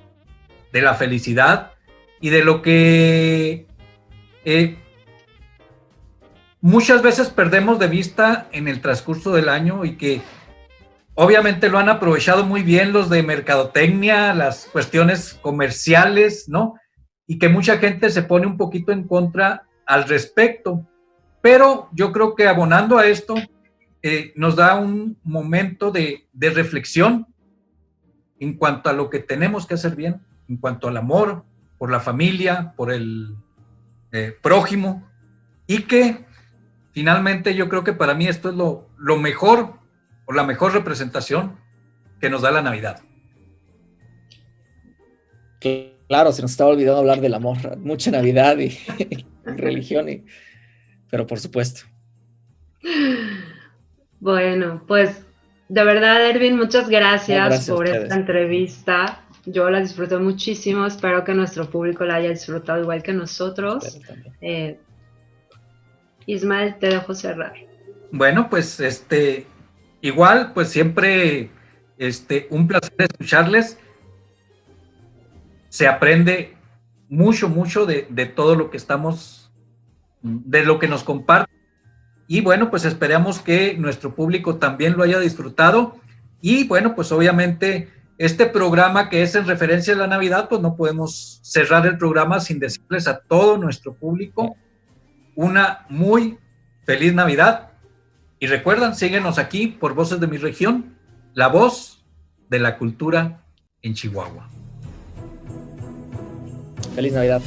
de la felicidad y de lo que muchas veces perdemos de vista en el transcurso del año y que obviamente lo han aprovechado muy bien los de mercadotecnia, las cuestiones comerciales, ¿no? Y que mucha gente se pone un poquito en contra al respecto. Pero yo creo que abonando a esto, nos da un momento de reflexión en cuanto a lo que tenemos que hacer bien, en cuanto al amor por la familia, por el prójimo, y que finalmente yo creo que para mí esto es lo mejor o la mejor representación que nos da la Navidad. Claro, se nos estaba olvidando hablar del amor, mucha Navidad y religión, pero por supuesto. Bueno, pues de verdad, Ervin, muchas gracias por esta entrevista. Yo la disfruté muchísimo, espero que nuestro público la haya disfrutado igual que nosotros. Ismael, te dejo cerrar. Bueno, pues igual, pues siempre un placer escucharles. Se aprende mucho de todo lo que de lo que nos comparten. Y bueno, pues esperamos que nuestro público también lo haya disfrutado. Y bueno, pues obviamente este programa que es en referencia a la Navidad, pues no podemos cerrar el programa sin decirles a todo nuestro público una muy feliz Navidad. Y recuerdan, síguenos aquí por Voces de mi Región, la voz de la cultura en Chihuahua. Feliz Navidad.